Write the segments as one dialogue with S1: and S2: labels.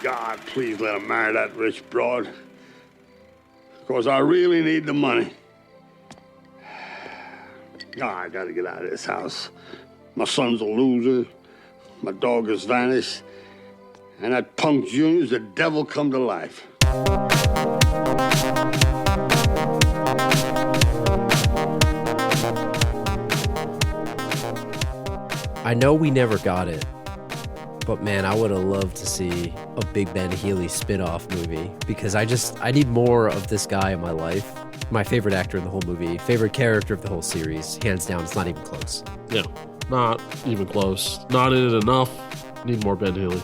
S1: God, please let him marry that rich broad. Because I really need the money. I gotta get out of this house. My son's a loser. My dog has vanished. And that punk Junior's the devil come to life.
S2: I know we never got it, but man, I would have loved to see a Big Ben Healy spin-off movie because I need more of this guy in my life. My favorite actor in the whole movie, favorite character of the whole series, hands down. It's not even close.
S3: Yeah, not even close. Not in it enough. Need more Ben Healy.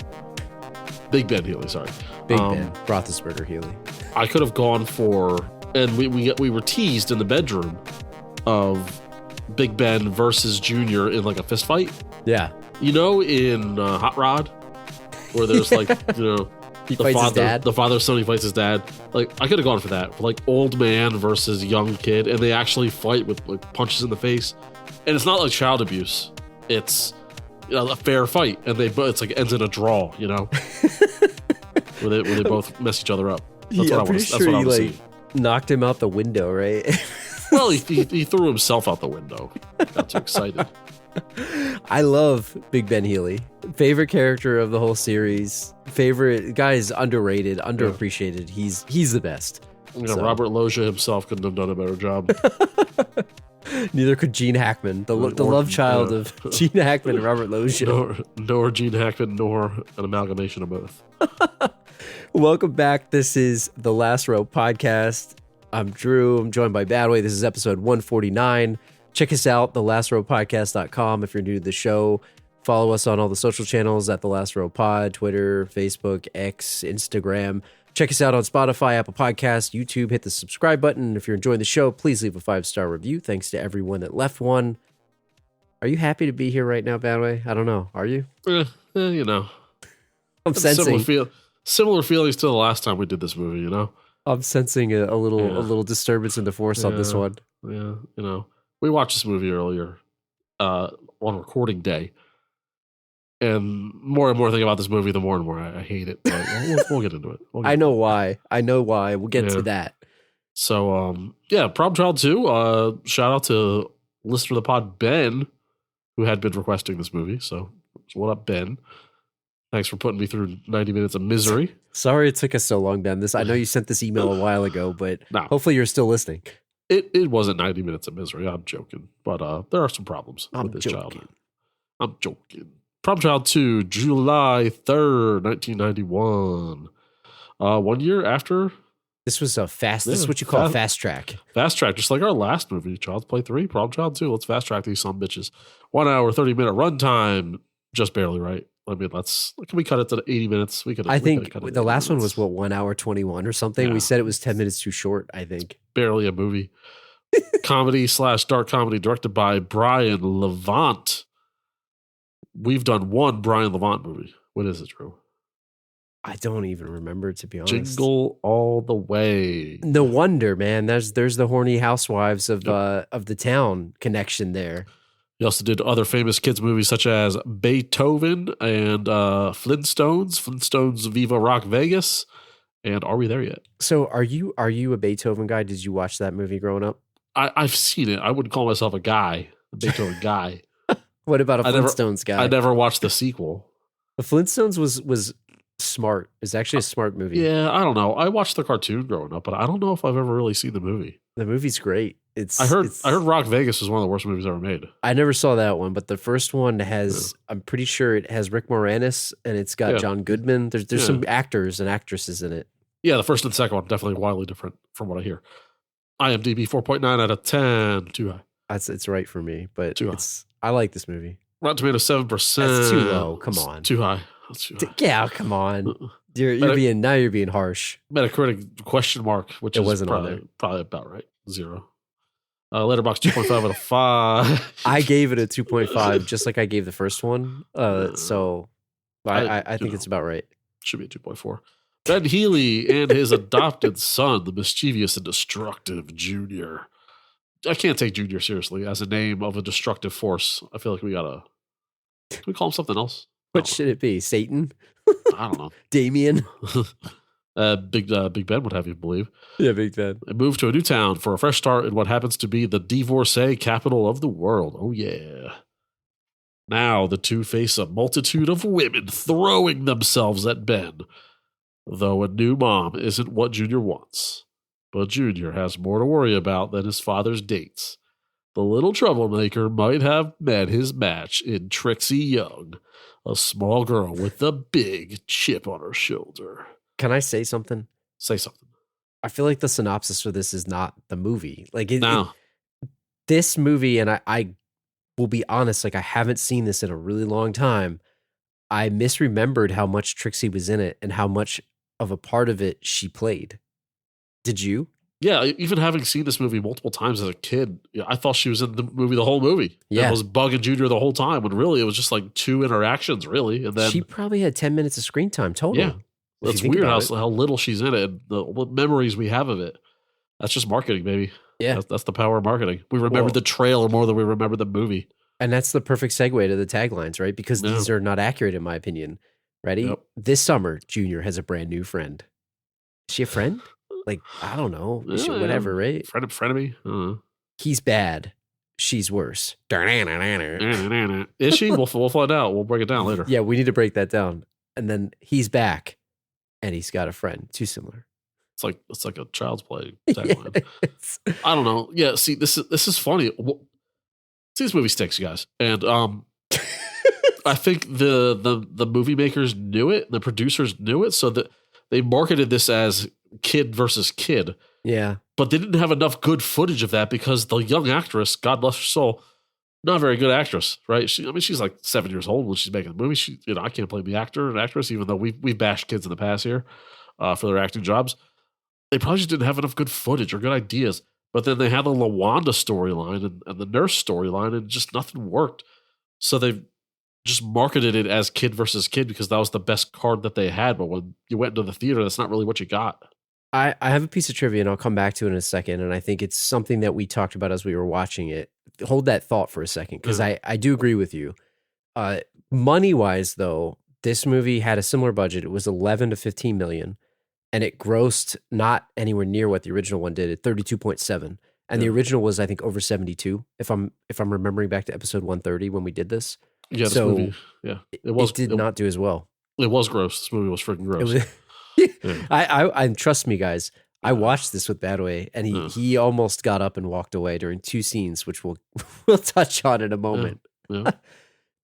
S3: Big Ben Healy, sorry.
S2: Big Ben, Roethlisberger Healy.
S3: I could have gone for, and we were teased in the bedroom of Big Ben versus Junior in like a fist fight.
S2: Yeah.
S3: You know, in Hot Rod, where there's like, you know,
S2: he fights his dad.
S3: The father son, he fights his dad. Like, I could have gone for that. For like old man versus young kid, and they actually fight with like punches in the face. And it's not like child abuse. It's, you know, a fair fight, and it's like ends in a draw, you know, where they both mess each other up. That's what I want to see.
S2: Knocked him out the window, right?
S3: Well, he threw himself out the window. Got too excited.
S2: I love Big Ben Healy. Favorite character of the whole series. Favorite guy is underrated, underappreciated. Yeah. He's the best.
S3: You know, so. Robert Loggia himself couldn't have done a better job.
S2: Neither could Gene Hackman, the love child of Gene Hackman and Robert Loggia.
S3: Nor Gene Hackman, nor an amalgamation of both.
S2: Welcome back. This is the Last Row Podcast. I'm Drew. I'm joined by Badway. This is episode 149. Check us out, thelastrowpodcast.com if you're new to the show. Follow us on all the social channels at The Last Row Pod, Twitter, Facebook, X, Instagram. Check us out on Spotify, Apple Podcasts, YouTube. Hit the subscribe button. If you're enjoying the show, please leave a 5-star review. Thanks to everyone that left one. Are you happy to be here right now, Badway? I don't know. Are you?
S3: You know.
S2: I'm sensing.
S3: Similar feelings to the last time we did this movie, you know?
S2: I'm sensing a little disturbance in the force on this one.
S3: Yeah, you know. We watched this movie earlier on recording day. And more and more think about this movie, the more and more I hate it. But we'll get into it.
S2: I know why. We'll get to that.
S3: So, Problem Child 2. Shout out to listener of the pod, Ben, who had been requesting this movie. So what up, Ben? Thanks for putting me through 90 minutes of misery.
S2: Sorry it took us so long, Ben. I know you sent this email a while ago, but hopefully you're still listening.
S3: It wasn't 90 minutes of misery. I'm joking. But there are some problems with this child. I'm joking. Problem Child 2, July 3rd, 1991. 1 year after.
S2: This was this is what you call a fast track.
S3: Fast track, just like our last movie, Child's Play 3, Problem Child 2. Let's fast track these some bitches. 1 hour, 30-minute runtime. Just barely right. I mean, can we cut it to 80 minutes?
S2: I think the last one was 1 hour 21 or something. Yeah. We said it was 10 minutes too short, I think.
S3: Barely a movie. Comedy/dark comedy directed by Brian Levant. We've done one Brian Levant movie. What is it, Drew?
S2: I don't even remember, to be honest.
S3: Jingle All the Way.
S2: No wonder, man. There's the horny housewives of the town connection there.
S3: He also did other famous kids movies such as Beethoven and Flintstones, Viva Rock Vegas, and Are We There Yet?
S2: So are you a Beethoven guy? Did you watch that movie growing up?
S3: I've seen it. I wouldn't call myself a Beethoven guy.
S2: What about a Flintstones guy?
S3: I never watched the sequel.
S2: The Flintstones was smart. It's actually a smart movie.
S3: Yeah, I don't know. I watched the cartoon growing up, but I don't know if I've ever really seen the movie.
S2: The movie's great. I
S3: heard Rock Vegas was one of the worst movies ever made.
S2: I never saw that one, but the first one has, I'm pretty sure it has Rick Moranis and it's got John Goodman. There's some actors and actresses in it.
S3: Yeah, the first and second one definitely wildly different from what I hear. IMDb 4.9 out of 10. Too high.
S2: It's right for me, but I like this movie.
S3: Rotten Tomatoes 7%.
S2: That's too low. Come on.
S3: Too high.
S2: Yeah, come on. You're being harsh.
S3: Metacritic question mark, which
S2: it
S3: is
S2: wasn't on there.
S3: Probably about right. 0. Letterboxd 2.5 out of 5.
S2: I gave it a 2.5, just like I gave the first one. So I think it's about right.
S3: Should be a 2.4. Ben Healy and his adopted son, the mischievous and destructive Junior. I can't take Junior seriously as a name of a destructive force. I feel like can we call him something else?
S2: What should it be? Satan?
S3: I don't know.
S2: Damien?
S3: Big Ben would have you believe.
S2: Yeah, Big Ben.
S3: They move to a new town for a fresh start in what happens to be the divorcee capital of the world. Oh, yeah. Now the two face a multitude of women throwing themselves at Ben, though a new mom isn't what Junior wants. But Junior has more to worry about than his father's dates. The little troublemaker might have met his match in Trixie Young, a small girl with a big chip on her shoulder.
S2: Can I say something?
S3: Say something.
S2: I feel like the synopsis for this is not the movie. Like
S3: No.
S2: This movie, and I will be honest, like I haven't seen this in a really long time. I misremembered how much Trixie was in it and how much of a part of it she played. Did you?
S3: Yeah, even having seen this movie multiple times as a kid, I thought she was in the movie the whole movie.
S2: Yeah.
S3: I was bugging Junior the whole time when really it was just like 2 interactions, really. And then
S2: She probably had 10 minutes of screen time total.
S3: Yeah.
S2: if you
S3: That's
S2: think
S3: weird
S2: about
S3: how little she's in it and what memories we have of it. That's just marketing, baby.
S2: Yeah.
S3: That's the power of marketing. We remember the trailer more than we remember the movie.
S2: And that's the perfect segue to the taglines, right? Because these are not accurate in my opinion. Ready?
S3: Yep.
S2: This summer, Junior has a brand new friend. Is she a friend? Like, I don't know. Whatever, right?
S3: Frenemy?
S2: He's bad. She's worse.
S3: Is she? We'll find out. We'll break it down later.
S2: Yeah, we need to break that down. And then he's back and he's got a friend. Too similar.
S3: It's like a child's play tagline.
S2: Yes.
S3: I don't know. Yeah, see, this is funny. See, this movie stinks, you guys. And I think the movie makers knew it, the producers knew it, so that they marketed this as kid versus kid.
S2: Yeah.
S3: But they didn't have enough good footage of that because the young actress, God bless her soul, not a very good actress, right? She's like 7 years old when she's making the movie. I can't blame the actor and actress, even though we've bashed kids in the past here for their acting jobs. They probably just didn't have enough good footage or good ideas. But then they had the LeWanda storyline and the nurse storyline, and just nothing worked. So they just marketed it as kid versus kid because that was the best card that they had. But when you went into the theater, that's not really what you got.
S2: I have a piece of trivia and I'll come back to it in a second. And I think it's something that we talked about as we were watching it. Hold that thought for a second, because I do agree with you. Money-wise, though, this movie had a similar budget. It was 11 to 15 million. And it grossed not anywhere near what the original one did at 32.7. And the original was, I think, over 72. If I'm remembering back to episode 130 when we did this.
S3: Yeah, this
S2: so
S3: movie. Yeah,
S2: it did not do as well.
S3: It was gross. This movie was freaking gross.
S2: I trust me, guys. I watched this with Badway, and he almost got up and walked away during 2 scenes, which we'll touch on in a moment.
S3: Yeah.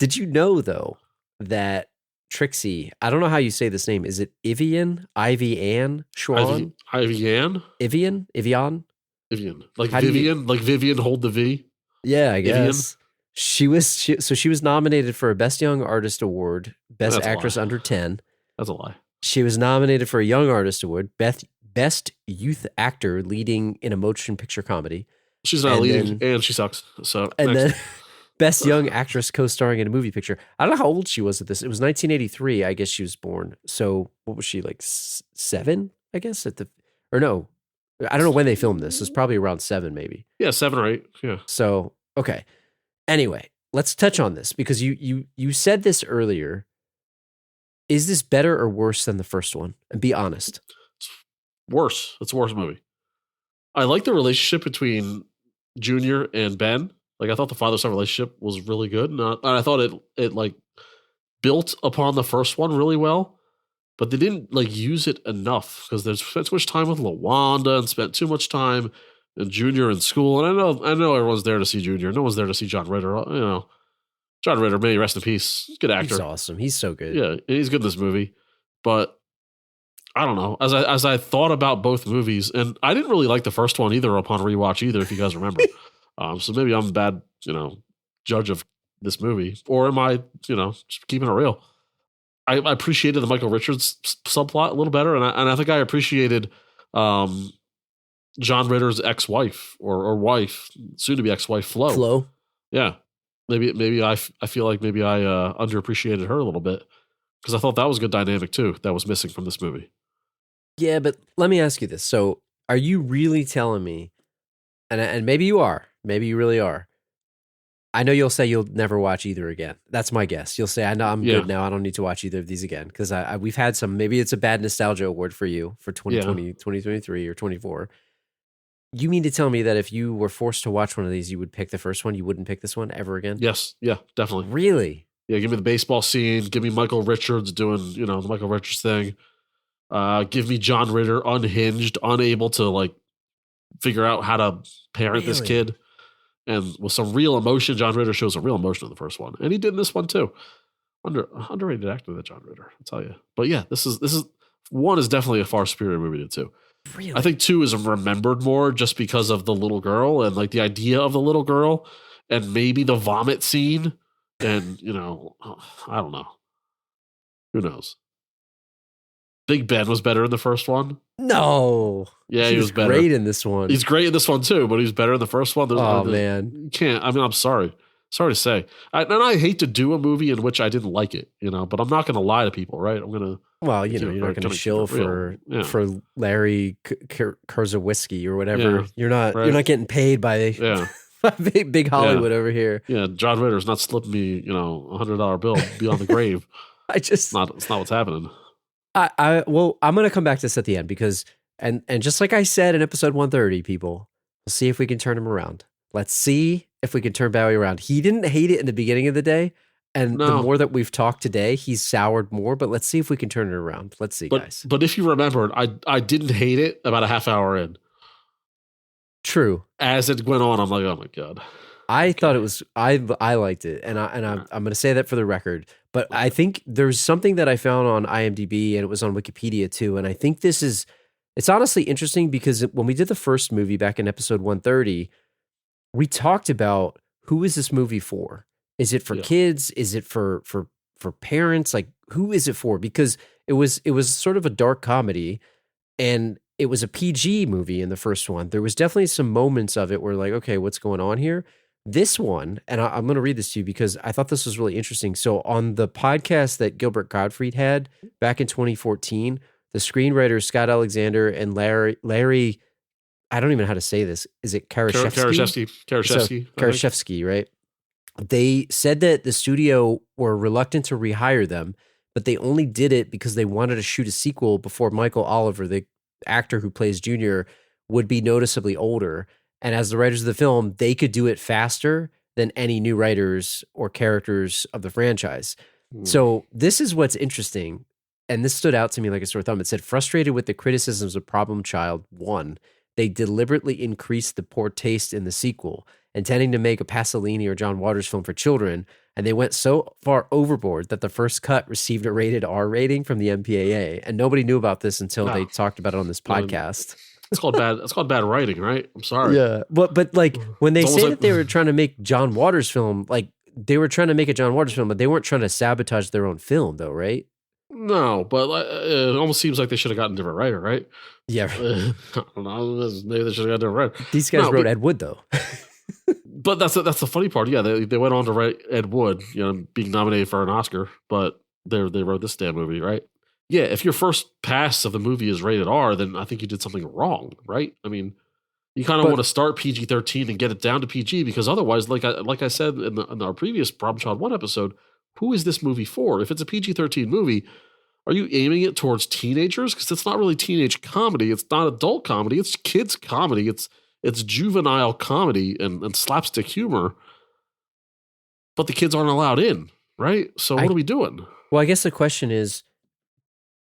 S2: Did you know though that Trixie, I don't know how you say this name. Is it Ivian? Ivian? Schwan?
S3: Ivian?
S2: Ivian? Ivian?
S3: Vivian. Like Vivian? Like Vivian, hold the V?
S2: Yeah, I guess. She was nominated for a Best Young Artist Award, Best Actress Under 10.
S3: That's a lie.
S2: She was nominated for a Young Artist Award, Best Youth Actor leading in a motion picture comedy.
S3: She's not leading, and she sucks. So
S2: then Best Young Actress co-starring in a movie picture. I don't know how old she was at this. It was 1983. I guess she was born. So what was she, like 7? I guess or no, I don't know when they filmed this. It's probably around 7, maybe.
S3: Yeah, 7 or 8. Yeah.
S2: So okay. Anyway, let's touch on this because you said this earlier. Is this better or worse than the first one? And be honest.
S3: It's worse. It's a worse movie. I like the relationship between Junior and Ben. Like, I thought the father-son relationship was really good. And I thought it like built upon the first one really well, but they didn't like use it enough because they spent too much time with LeWanda and spent too much time in Junior in school. And I know everyone's there to see Junior. No one's there to see John Ritter. John Ritter, may he rest in peace. He's a good actor.
S2: He's awesome. He's so good.
S3: Yeah, he's good in this movie. But I don't know. As I thought about both movies, and I didn't really like the first one either upon rewatch either, if you guys remember. So maybe I'm a bad, judge of this movie. Or am I, just keeping it real? I appreciated the Michael Richards subplot a little better, and I think I appreciated John Ritter's ex-wife or wife, soon-to-be ex-wife, Flo. Yeah. Maybe I feel like maybe I underappreciated her a little bit because I thought that was a good dynamic too that was missing from this movie.
S2: Yeah, but let me ask you this. So are you really telling me, and maybe you are, maybe you really are, I know you'll say you'll never watch either again. That's my guess. You'll say, I know I'm
S3: Yeah.
S2: good now. I don't need to watch either of these again. Because we've had some, maybe it's a bad nostalgia award for you for 2020, 2023 or 24. You mean to tell me that if you were forced to watch one of these, you would pick the first one? You wouldn't pick this one ever again?
S3: Yes. Yeah, definitely.
S2: Really?
S3: Yeah, give me the baseball scene. Give me Michael Richards doing, the Michael Richards thing. Give me John Ritter unhinged, unable to like figure out how to parent this
S2: Really?
S3: kid. And with some real emotion, John Ritter shows a real emotion in the first one. And he did in this one too. Underrated actor, that John Ritter, I'll tell you. But yeah, this is one is definitely a far superior movie to two.
S2: Really?
S3: I think two is remembered more just because of the little girl and like the idea of the little girl and maybe the vomit scene. And, I don't know. Who knows? Big Ben was better in the first one.
S2: No.
S3: Yeah, he was better.
S2: Great in this one.
S3: He's great in this one too, but he's better in the first one.
S2: Man.
S3: You can't. I mean, I'm sorry. Sorry to say. And I hate to do a movie in which I didn't like it, but I'm not going to lie to people, right? I'm going to.
S2: Well, you're not going to shill for Larry Kurzawski or whatever.
S3: Yeah,
S2: you're not.
S3: right.
S2: You're not getting paid by big Hollywood over here.
S3: Yeah, John Ritter's not slipping me, $100 bill beyond the grave. It's not what's happening.
S2: Well, I'm going to come back to this at the end because, and just like I said in episode 130, people, we'll see if we can turn him around. Let's see if we can turn Bowie around. He didn't hate it in the beginning of the day. And the more that we've talked today, he's soured more, but let's see if we can turn it around. Let's see, guys.
S3: But if you remembered, I didn't hate it about a half hour in.
S2: True.
S3: As it went on, I'm like, oh my God.
S2: I thought it was, I liked it. And I'm going to say that for the record. But I think there's something that I found on IMDb and it was on Wikipedia too. And I think it's honestly interesting because when we did the first movie back in episode 130, we talked about who is this movie for? Is it for kids? Is it for parents? Like, who is it for? Because it was sort of a dark comedy and it was a PG movie in the first one. There was definitely some moments of it where like, okay, what's going on here? This one, and I'm going to read this to you because I thought this was really interesting. So on the podcast that Gilbert Gottfried had back in 2014, the screenwriters Scott Alexander and Larry, I don't even know how to say this. Is it Karashevsky? Karashevsky, right? They said that the studio were reluctant to rehire them, but they only did it because they wanted to shoot a sequel before Michael Oliver, the actor who plays Junior, would be noticeably older. And as the writers of the film, they could do it faster than any new writers or characters of the franchise. So this is what's interesting. And this stood out to me like a sore thumb. It said, frustrated with the criticisms of Problem Child 1, they deliberately increased the poor taste in the sequel, intending to make a Pasolini or John Waters film for children. And they went so far overboard that the first cut received a rated R rating from the MPAA. And nobody knew about this until they talked about it on this podcast.
S3: It's called bad writing, right? I'm sorry.
S2: Yeah. But like when they say that they were trying to make John Waters film, like they were trying to make a John Waters film, but they weren't trying to sabotage their own film though, right?
S3: No, but it almost seems like they should have gotten a different writer, right?
S2: Yeah.
S3: I don't know. Maybe they should have gotten a different writer.
S2: These guys wrote Ed Wood though.
S3: But that's the funny part. Yeah, they went on to write Ed Wood, being nominated for an Oscar, but they wrote this damn movie, right? Yeah, if your first pass of the movie is rated R, then I think you did something wrong, right? I mean, you kind of want to start PG-13 and get it down to PG because otherwise, like I said in our previous Problem Child 1 episode, who is this movie for? If it's a PG-13 movie, are you aiming it towards teenagers? Because it's not really teenage comedy. It's not adult comedy. It's kids comedy. It's juvenile comedy and slapstick humor. But the kids aren't allowed in, right? So what are we doing?
S2: Well, I guess the question is,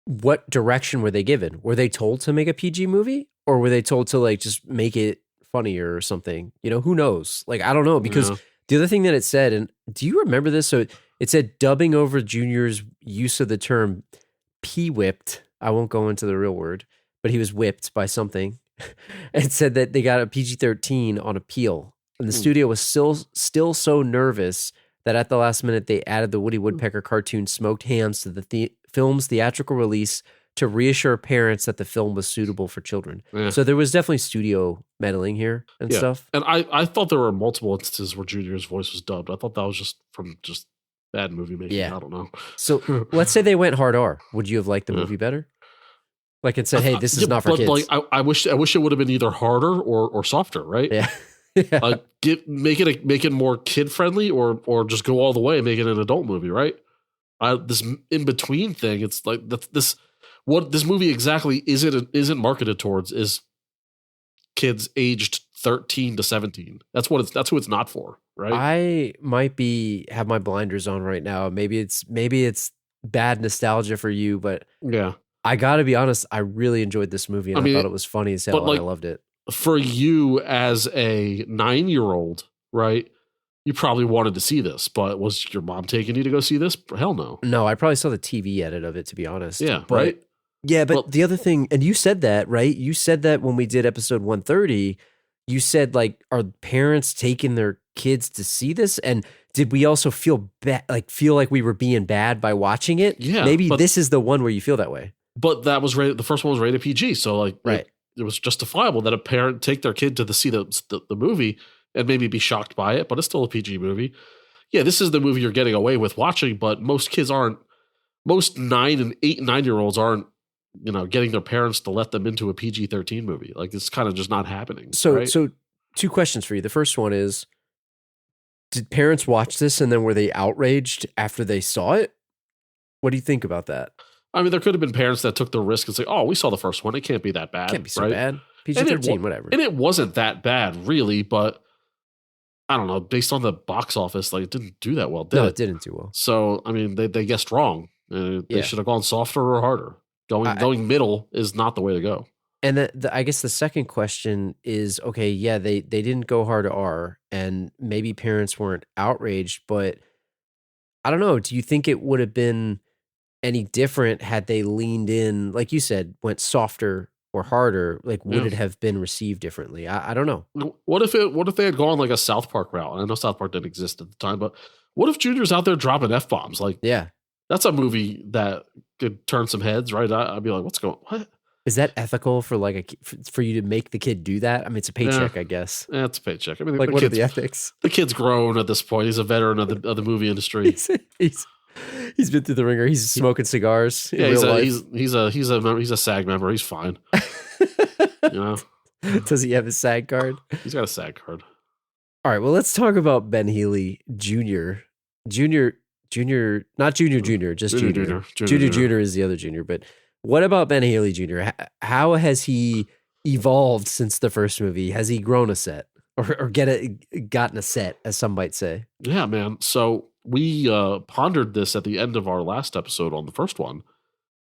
S2: what direction were they given? Were they told to make a PG movie? Or were they told to like just make it funnier or something? Who knows? Like, I don't know. Because the other thing that it said, and do you remember this? So it said dubbing over Junior's use of the term P-whipped. I won't go into the real word, but he was whipped by something. It said that they got a PG-13 on appeal. And the studio was still so nervous that at the last minute they added the Woody Woodpecker cartoon Smoked Hams to the film's theatrical release to reassure parents that the film was suitable for children. Yeah. So there was definitely studio meddling here and stuff.
S3: And I thought there were multiple instances where Junior's voice was dubbed. I thought that was just from bad movie making. Yeah. I don't know.
S2: So let's say they went hard R. Would you have liked the movie better? Like it said, hey, this is not for kids.
S3: Like I wish it would have been either harder or softer, right?
S2: Yeah. Yeah.
S3: Make it more kid friendly, or just go all the way and make it an adult movie, right? This in between thing, it's like what this movie exactly isn't marketed towards is kids aged 13 to 17. That's who it's not for, right?
S2: I might have my blinders on right now. Maybe it's bad nostalgia for you, but
S3: Yeah.
S2: I gotta be honest, I really enjoyed this movie and I thought it was funny as hell, and I loved it.
S3: For you as a 9-year-old, right? You probably wanted to see this, but was your mom taking you to go see this? Hell no.
S2: No, I probably saw the TV edit of it, to be honest.
S3: Yeah,
S2: but,
S3: right?
S2: Yeah, but the other thing, and you said that, right? You said that when we did episode 130, you said, like, are parents taking their kids to see this? And did we also feel like we were being bad by watching it?
S3: Yeah.
S2: Maybe this is the one where you feel that way.
S3: But that was the first one was rated PG. So, like,
S2: right.
S3: It was justifiable that a parent take their kid to see the movie and maybe be shocked by it, but it's still a PG movie. Yeah, this is the movie you're getting away with watching, but most 9 and 8 and 9-year-olds aren't, getting their parents to let them into a PG-13 movie. Like, it's kind of just not happening.
S2: So,
S3: right?
S2: So 2 questions for you. The first one is, did parents watch this and then were they outraged after they saw it? What do you think about that?
S3: I mean, there could have been parents that took the risk and say, "Oh, we saw the first one; it can't be that bad.
S2: Can't be so
S3: right?
S2: bad. PG-13, whatever."
S3: And it wasn't that bad, really. But I don't know. Based on the box office, like, it didn't do that well.
S2: It didn't do well.
S3: So, I mean, they guessed wrong. They should have gone softer or harder. Going middle is not the way to go.
S2: And I guess the second question is, okay, yeah, they didn't go hard to R, and maybe parents weren't outraged, but I don't know. Do you think it would have been any different had they leaned in, like you said, went softer or harder? Like, would it have been received differently? I don't know.
S3: What if they had gone like a South Park route? And I know South Park didn't exist at the time, but what if Junior's out there dropping F-bombs? Like,
S2: yeah,
S3: that's a movie that could turn some heads, right? I'd be like, what?
S2: Is that ethical for for you to make the kid do that? I mean, it's a paycheck, I guess.
S3: Yeah, it's a paycheck. I mean,
S2: like, what are the ethics?
S3: The kid's grown at this point. He's a veteran of the movie industry.
S2: He's been through the ringer. He's smoking cigars.
S3: Yeah, he's a SAG member. He's fine.
S2: Does he have his SAG card?
S3: He's got a SAG card.
S2: All right. Well, let's talk about Ben Healy Jr. Not Junior, just Junior. Junior is the other Junior. But what about Ben Healy Jr.? How has he evolved since the first movie? Has he grown a set or gotten a set, as some might say?
S3: Yeah, man. So we pondered this at the end of our last episode on the first one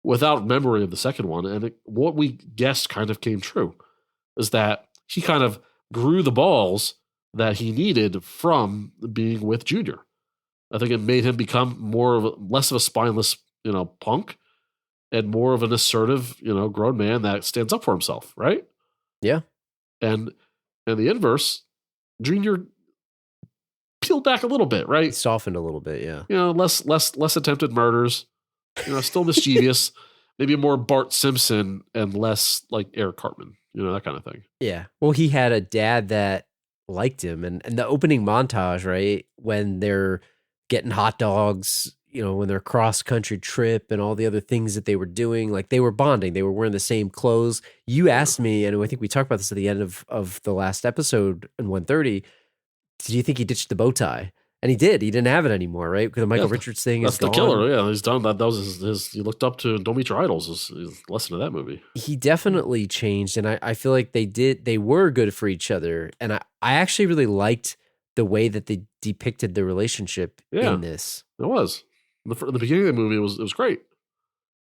S3: without memory of the second one. And what we guessed kind of came true, is that he kind of grew the balls that he needed from being with Junior. I think it made him become less of a spineless, punk, and more of an assertive, grown man that stands up for himself, right?
S2: Yeah.
S3: And the inverse, Junior peeled back a little bit, right?
S2: He softened a little bit, yeah.
S3: Less attempted murders, still mischievous, maybe more Bart Simpson and less like Eric Cartman, that kind of thing.
S2: Yeah. Well, he had a dad that liked him, and the opening montage, right, when they're getting hot dogs, when they're cross-country trip and all the other things that they were doing, like they were bonding, they were wearing the same clothes. You asked me, and I think we talked about this at the end of the last episode in 130, do you think he ditched the bow tie? And he did. He didn't have it anymore, right? Because the Michael Richards thing is gone.
S3: That's the killer, yeah. He's done that. That was his he looked up to Don't Meet Your Idols, his lesson of that movie.
S2: He definitely changed, and I feel like they were good for each other. And I actually really liked the way that they depicted the relationship in this.
S3: It was. In the beginning of the movie, it was great.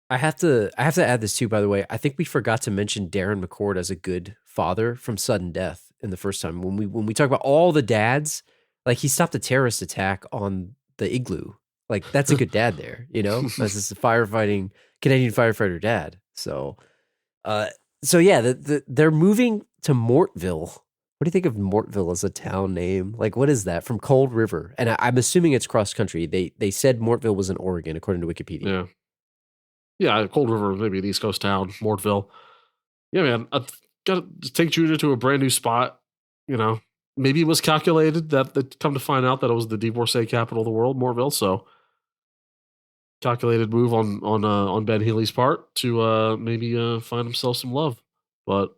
S2: I have to add this too, by the way. I think we forgot to mention Darren McCord as a good father from Sudden Death in the first time. When we talk about all the dads, like, he stopped a terrorist attack on the igloo. Like, that's a good dad there, as this Canadian firefighter dad. So yeah, they're moving to Mortville. What do you think of Mortville as a town name? Like, what is that? From Cold River. And I'm assuming it's cross country. They said Mortville was in Oregon, according to Wikipedia.
S3: Yeah. Yeah, Cold River, maybe an East Coast town, Mortville. Yeah, man. I've got to take Junior to a brand new spot. Maybe it was calculated that they come to find out that it was the divorcee capital of the world, Mortville. So calculated move on Ben Healy's part to maybe find himself some love. But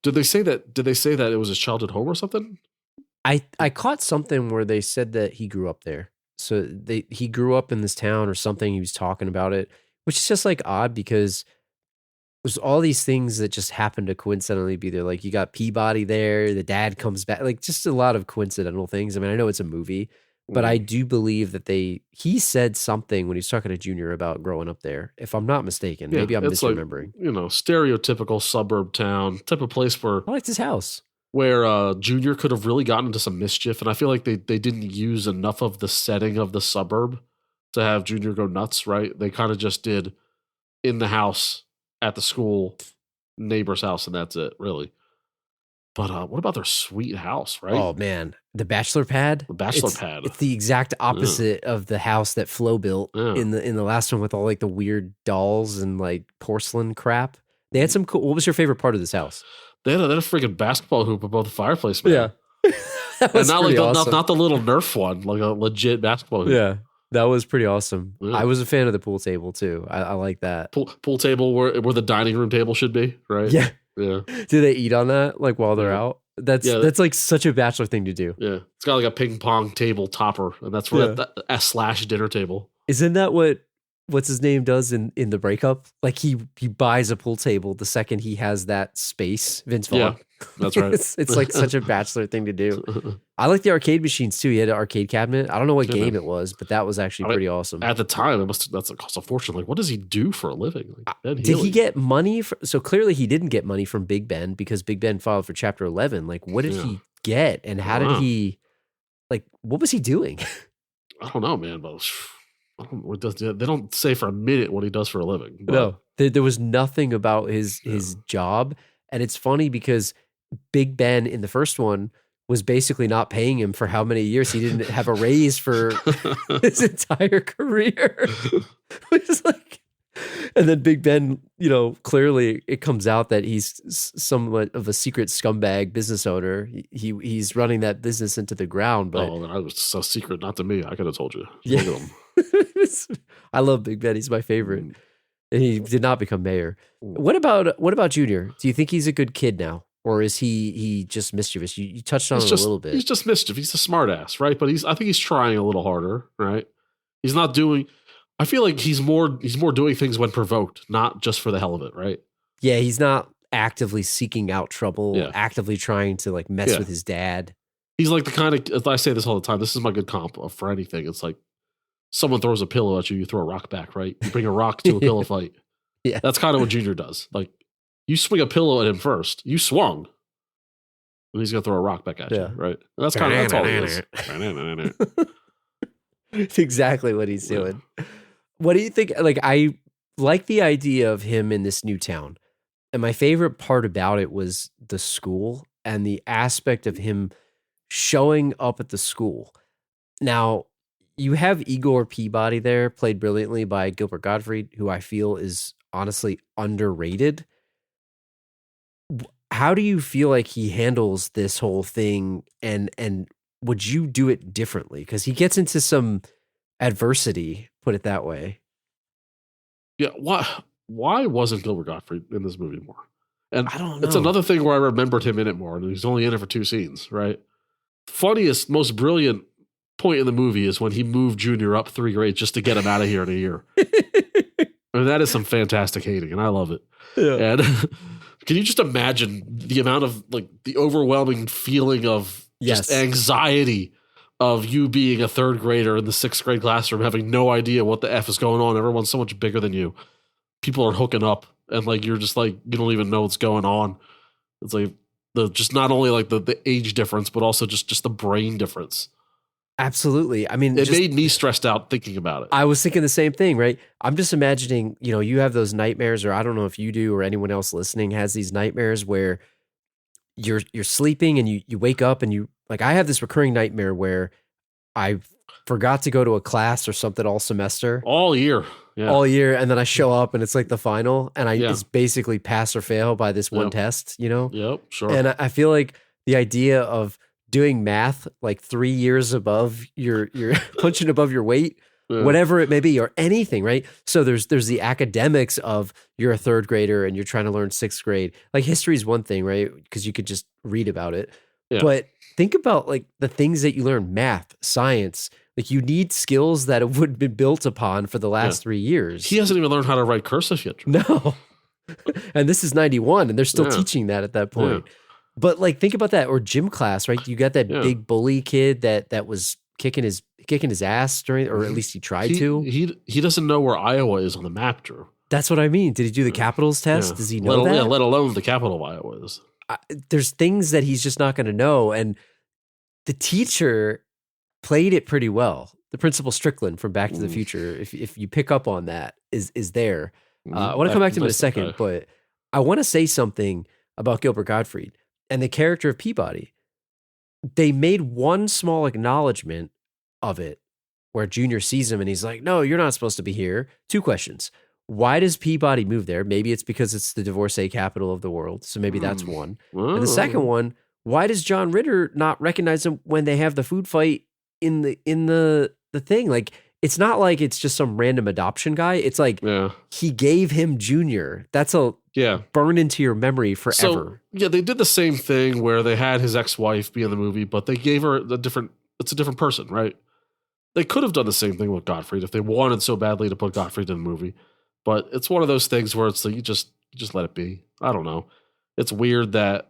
S3: did they say that it was his childhood home or something?
S2: I caught something where they said that he grew up there. So he grew up in this town or something. He was talking about it, which is just like odd because there's all these things that just happen to coincidentally be there. Like you got Peabody there, the dad comes back, like just a lot of coincidental things. I mean, I know it's a movie, but I do believe that he said something when he was talking to Junior about growing up there. If I'm not mistaken, maybe I'm
S3: it's
S2: misremembering.
S3: Like, stereotypical suburb town type of place where
S2: I liked his house.
S3: Where Junior could have really gotten into some mischief, and I feel like they didn't use enough of the setting of the suburb to have Junior go nuts, right? They kind of just did in the house, at the school, neighbor's house, and that's it, really. But what about their sweet house, right?
S2: Oh, man. The Bachelor pad?
S3: The Bachelor pad.
S2: It's the exact opposite of the house that Flo built in the last one with all like the weird dolls and like porcelain crap. They had some cool... What was your favorite part of this house?
S3: They had a freaking basketball hoop above the fireplace, man.
S2: Yeah. That was
S3: and not
S2: pretty
S3: like
S2: awesome.
S3: not the little Nerf one, like a legit basketball hoop.
S2: Yeah. That was pretty awesome.
S3: Yeah.
S2: I was a fan of the pool table too. I like that.
S3: Pool table where the dining room table should be, right?
S2: Yeah.
S3: Yeah.
S2: Do they eat on that like while they're out? That's like such a Bachelor thing to do.
S3: Yeah. It's got like a ping pong table topper, and that's where / dinner table.
S2: Isn't that what's his name does in the breakup? Like he buys a pool table the second he has that space. Vince Vaughn.
S3: Yeah, that's right.
S2: it's like such a Bachelor thing to do. I like the arcade machines too. He had an arcade cabinet. I don't know what game it was, but that was actually pretty awesome.
S3: At the time, that's cost a fortune. Like, what does he do for a living? Like,
S2: did he get money? So clearly he didn't get money from Big Ben because Big Ben filed for Chapter 11. Like, what did he get, and how did he? Like, what was he doing?
S3: I don't know, man. But they don't say for a minute what he does for a living. But.
S2: No, there was nothing about his job, and it's funny because Big Ben in the first one was basically not paying him for how many years. He didn't have a raise for his entire career. Which is like, and then Big Ben, clearly it comes out that he's somewhat of a secret scumbag business owner. He's running that business into the ground. But
S3: I was so secret, not to me. I could have told you.
S2: Yeah.
S3: Look at him.
S2: I love Big Ben. He's my favorite. And he did not become mayor. What about Junior? Do you think he's a good kid now? Or is he just mischievous? You touched on it a little bit.
S3: He's just mischief. He's a smart ass, right? But I think he's trying a little harder, right? He's not doing. I feel like he's more doing things when provoked, not just for the hell of it, right?
S2: Yeah, he's not actively seeking out trouble, actively trying to like mess with his dad.
S3: He's like the kind of, I say this all the time, this is my good comp for anything. It's like someone throws a pillow at you, you throw a rock back, right? You bring a rock to a pillow fight.
S2: Yeah.
S3: That's kind of what Junior does. Like, you swing a pillow at him first. You swung. And he's going to throw a rock back at you, right? And that's all he is.
S2: It's exactly what he's doing. What do you think? Like, I like the idea of him in this new town. And my favorite part about it was the school and the aspect of him showing up at the school. Now, you have Igor Peabody there, played brilliantly by Gilbert Gottfried, who I feel is honestly underrated. How do you feel like he handles this whole thing, and would you do it differently? Because he gets into some adversity, put it that way.
S3: Yeah, why wasn't Gilbert Gottfried in this movie more? And
S2: I don't know.
S3: It's another thing where I remembered him in it more, and he's only in it for 2 scenes, right? Funniest, most brilliant point in the movie is when he moved Junior up 3 grades just to get him out of here in a year. I mean, that is some fantastic hating, and I love it. Yeah. And can you just imagine the amount of like the overwhelming feeling of just anxiety of you being a 3rd grader in the 6th grade classroom, having no idea what the F is going on. Everyone's so much bigger than you. People are hooking up, and like you're just like you don't even know what's going on. It's like just not only like the age difference, but also just the brain difference.
S2: Absolutely. I mean,
S3: it made me stressed out thinking about it.
S2: I was thinking the same thing, right? I'm just imagining, you have those nightmares, or I don't know if you do or anyone else listening has these nightmares where you're sleeping and you wake up and you like, I have this recurring nightmare where I forgot to go to a class or something all semester.
S3: All year. Yeah.
S2: All year. And then I show up and it's like the final, and it's basically pass or fail by this one test,
S3: Yep, sure.
S2: And I feel like the idea of doing math like 3 years above your punching above your weight, whatever it may be, or anything, right? So there's the academics of you're a 3rd grader and you're trying to learn 6th grade. Like history is one thing, right? Because you could just read about it.
S3: Yeah.
S2: But think about like the things that you learn, math, science, like you need skills that would have been built upon for the last 3 years.
S3: He hasn't even learned how to write cursive yet.
S2: No. And this is 91 and they're still
S3: Yeah.
S2: teaching that at that point.
S3: Yeah.
S2: But like, think about that. Or gym class, right? You got that
S3: Yeah.
S2: big bully kid that was kicking his ass during, or at least he tried to.
S3: He doesn't know where Iowa is on the map, Drew.
S2: That's what I mean. Did he do the capitals test?
S3: Yeah.
S2: Does he know that?
S3: Yeah, let alone the capital of Iowa is.
S2: There's things that he's just not going to know. And the teacher played it pretty well. The Principal Strickland from Back to the Future, if you pick up on that, is there. I want to come back to him in a second, but I want to say something about Gilbert Gottfried and the character of Peabody. They made one small acknowledgement of it where Junior sees him and he's like, no, you're not supposed to be here. 2 questions. Why does Peabody move there? Maybe it's because it's the divorcee capital of the world. So maybe that's one. And the second one, why does John Ritter not recognize him when they have the food fight in the thing? Like, it's not like it's just some random adoption guy. It's like he gave him Junior. That's a burn into your memory forever.
S3: So, they did the same thing where they had his ex-wife be in the movie, but they gave her it's a different person, right? They could have done the same thing with Gottfried if they wanted so badly to put Gottfried in the movie. But it's one of those things where it's like you just let it be. I don't know. It's weird that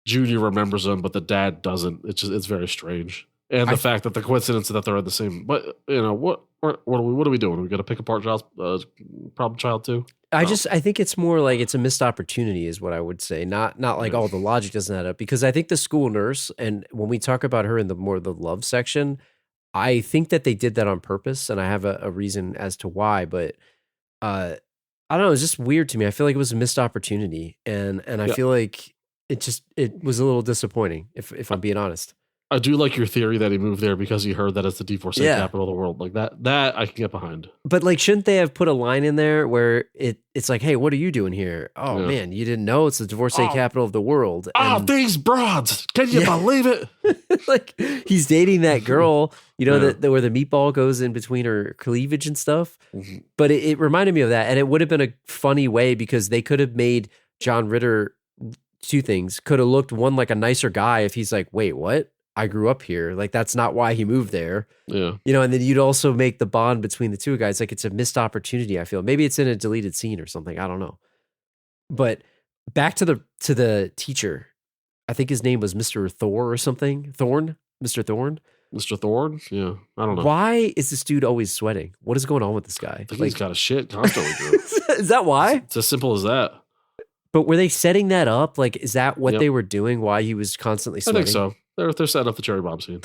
S3: Junior remembers him, but the dad doesn't. It's very strange. And the fact that the coincidence that they're in the same. But what are we doing? Are we going to pick apart problem child too?
S2: I think it's more like it's a missed opportunity, is what I would say. Not like all the logic doesn't add up, because I think the school nurse, and when we talk about her in the love section, I think that they did that on purpose, and I have a reason as to why. But I don't know. It's just weird to me. I feel like it was a missed opportunity, and I feel like it was a little disappointing, if I'm being honest.
S3: I do like your theory that he moved there because he heard that it's the divorcee capital of the world. Like that I can get behind.
S2: But like, shouldn't they have put a line in there where it's like, hey, what are you doing here? Oh man, you didn't know it's the divorcee capital of the world.
S3: These broads. Can you believe it?
S2: Like, he's dating that girl, that where the meatball goes in between her cleavage and stuff. Mm-hmm. But it reminded me of that. And it would have been a funny way, because they could have made John Ritter 2 things. Could have looked, one, like a nicer guy if he's like, wait, what? I grew up here. Like, that's not why he moved there. Yeah. And then you'd also make the bond between the 2 guys. Like, it's a missed opportunity, I feel. Maybe it's in a deleted scene or something. I don't know. But back to the teacher. I think his name was Mr. Thor or something. Thorne? Mr. Thorne?
S3: Mr. Thorne? Yeah. I don't know.
S2: Why is this dude always sweating? What is going on with this guy?
S3: I think he's got a shit constantly, Drew.
S2: Is that why?
S3: It's as simple as that.
S2: But were they setting that up? Like, is that what they were doing? Why he was constantly sweating?
S3: I think so. They're setting up the cherry bomb scene.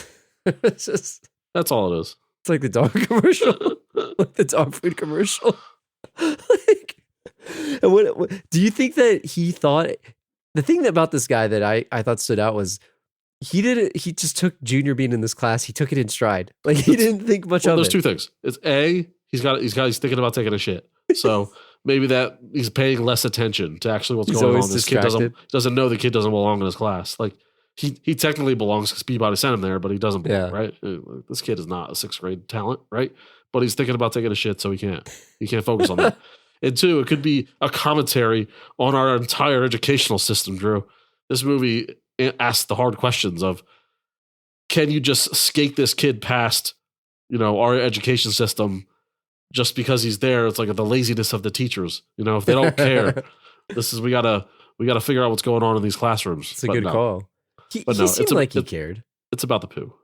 S3: That's all it is.
S2: It's like the dog commercial, like the dog food commercial. Like, and what do you think that he thought? The thing about this guy that I thought stood out was he just took Junior being in this class. He took it in stride. Like, he didn't think much of it.
S3: There's 2 things. It's he's thinking about taking a shit. So maybe that he's paying less attention to actually what's going on. This kid doesn't know the kid doesn't belong in his class. Like, he technically belongs because Peabody sent him there, but he doesn't belong, right? This kid is not a 6th grade talent, right? But he's thinking about taking a shit, so he can't focus on that. And 2, it could be a commentary on our entire educational system, Drew. This movie asks the hard questions of, can you just skate this kid past, our education system just because he's there? It's like the laziness of the teachers. If they don't care, we gotta figure out what's going on in these classrooms.
S2: It's a good call. He seemed like he cared.
S3: It's about the poo.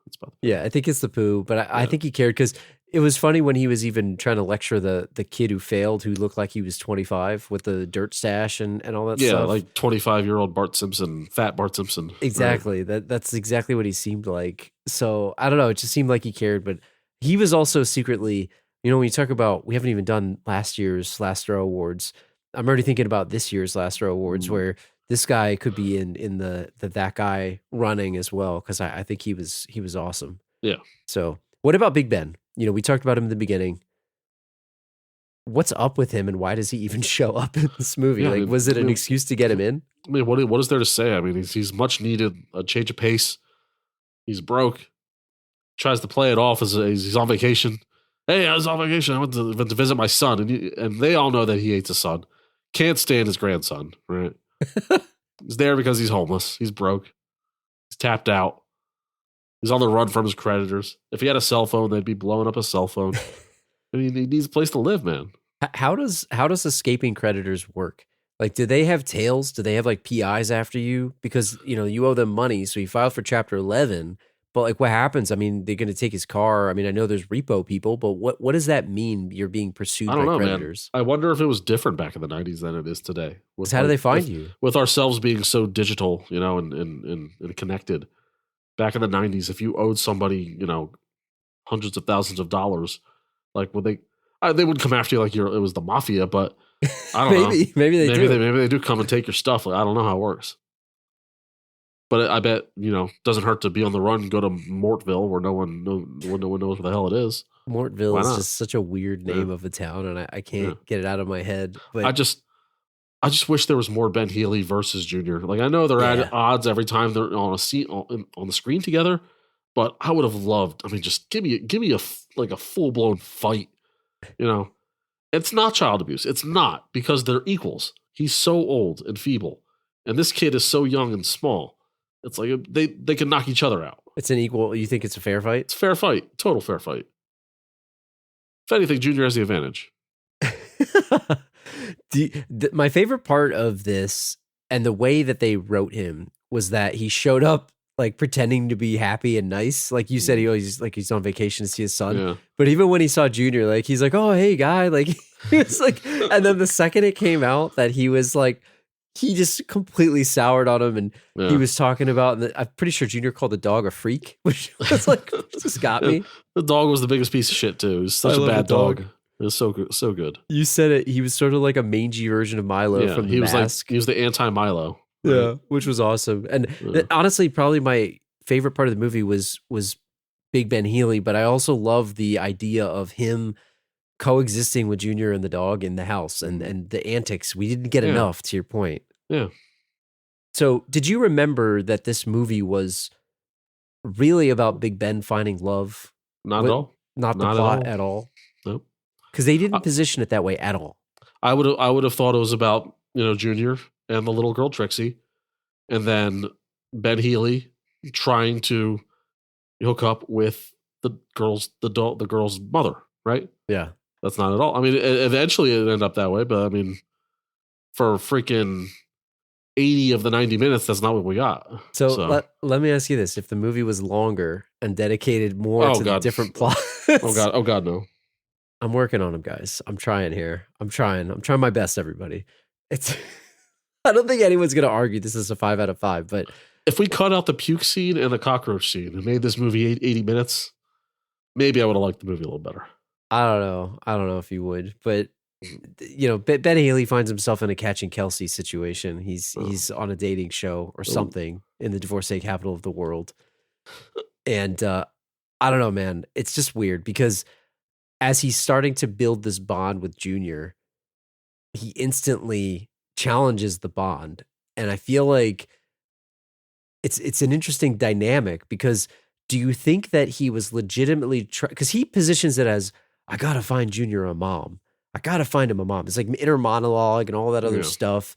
S2: Yeah, I think it's the poo, but I think he cared, because it was funny when he was even trying to lecture the kid who failed, who looked like he was 25 with the dirt stash and all that stuff. Yeah,
S3: like 25-year-old Bart Simpson, fat Bart Simpson.
S2: Exactly. Right. That's exactly what he seemed like. So I don't know. It just seemed like he cared, but he was also secretly, when you talk about, we haven't even done last year's Last Row Awards. I'm already thinking about this year's Last Row Awards, where this guy could be in the that guy running as well, because I think he was awesome.
S3: Yeah.
S2: So what about Big Ben? We talked about him in the beginning. What's up with him, and why does he even show up in this movie?
S3: Yeah,
S2: was it an excuse to get him in?
S3: I mean, what is there to say? I mean, he's much needed a change of pace. He's broke. Tries to play it off as he's on vacation. Hey, I was on vacation. I went to visit my son, and they all know that he hates his son. Can't stand his grandson, right? He's there because he's homeless. He's broke. He's tapped out. He's on the run from his creditors. If he had a cell phone, they'd be blowing up his cell phone. I mean, he needs a place to live, man.
S2: How does escaping creditors work? Like, do they have tails? Do they have like PIs after you? Because, you owe them money. So you filed for Chapter 11. But like, what happens? I mean, they're going to take his car. I mean, I know there's repo people, but what does that mean? You're being pursued by creditors.
S3: Man. I wonder if it was different back in the 90s than it is today.
S2: How do they find you?
S3: With ourselves being so digital, and connected. Back in the 90s, if you owed somebody, hundreds of thousands of dollars, like would they wouldn't come after you like it was the mafia, but I don't know.
S2: Maybe
S3: they do come and take your stuff. Like, I don't know how it works. But I bet, doesn't hurt to be on the run, go to Mortville where no one knows what the hell it is.
S2: Mortville is just such a weird name of a town, and I can't get it out of my head. But
S3: I just wish there was more Ben Healy versus Junior. Like, I know they're at odds every time they're on the screen together, but I would have loved. I mean, just give me a full blown fight. It's not child abuse. It's not, because they're equals. He's so old and feeble, and this kid is so young and small. It's like they can knock each other out.
S2: It's an equal. You think it's a fair fight?
S3: It's a fair fight. Total fair fight. If anything, Junior has the advantage.
S2: My favorite part of this and the way that they wrote him was that he showed up like pretending to be happy and nice. Like you said, he's on vacation to see his son.
S3: Yeah.
S2: But even when he saw Junior, like he's like, "Oh, hey, guy!" Like he was like, and then the second it came out that he was like, he just completely soured on him, and he was talking about. And I'm pretty sure Junior called the dog a freak, which was like, just got me.
S3: The dog was the biggest piece of shit too. He was such a bad dog. It was so good, so good.
S2: You said it. He was sort of like a mangy version of Milo from The Mask.
S3: He was the anti-Milo.
S2: Right? Yeah, which was awesome. And honestly, probably my favorite part of the movie was Big Ben Healy. But I also love the idea of him coexisting with Junior and the dog in the house, and the antics. We didn't get enough, to your point.
S3: Yeah.
S2: So, did you remember that this movie was really about Big Ben finding love?
S3: Not at all.
S2: Not the plot at all.
S3: Nope.
S2: Because they didn't position it that way at all.
S3: I would have thought it was about Junior and the little girl Trixie, and then Ben Healy trying to hook up with the girl's mother. Right?
S2: Yeah.
S3: That's not at all. I mean, eventually it ended up that way, but I mean, for freaking 80 of the 90 minutes, that's not what we got.
S2: So let me ask you this: if the movie was longer and dedicated more to the different plots,
S3: oh god, no.
S2: I'm working on them, guys. I'm trying here. I'm trying my best, everybody. I don't think anyone's going to argue this is a 5 out of 5, but
S3: if we cut out the puke scene and the cockroach scene and made this movie 80 minutes, maybe I would have liked the movie a little better.
S2: I don't know if you would, but Ben Healy finds himself in a Catching Kelsey situation. He's on a dating show or something in the divorcee capital of the world. And I don't know, man. It's just weird because as he's starting to build this bond with Junior, he instantly challenges the bond. And I feel like it's an interesting dynamic because do you think that he was legitimately because he positions it as, I got to find Junior a mom. I got to find him a mom. It's like inner monologue and all that other stuff.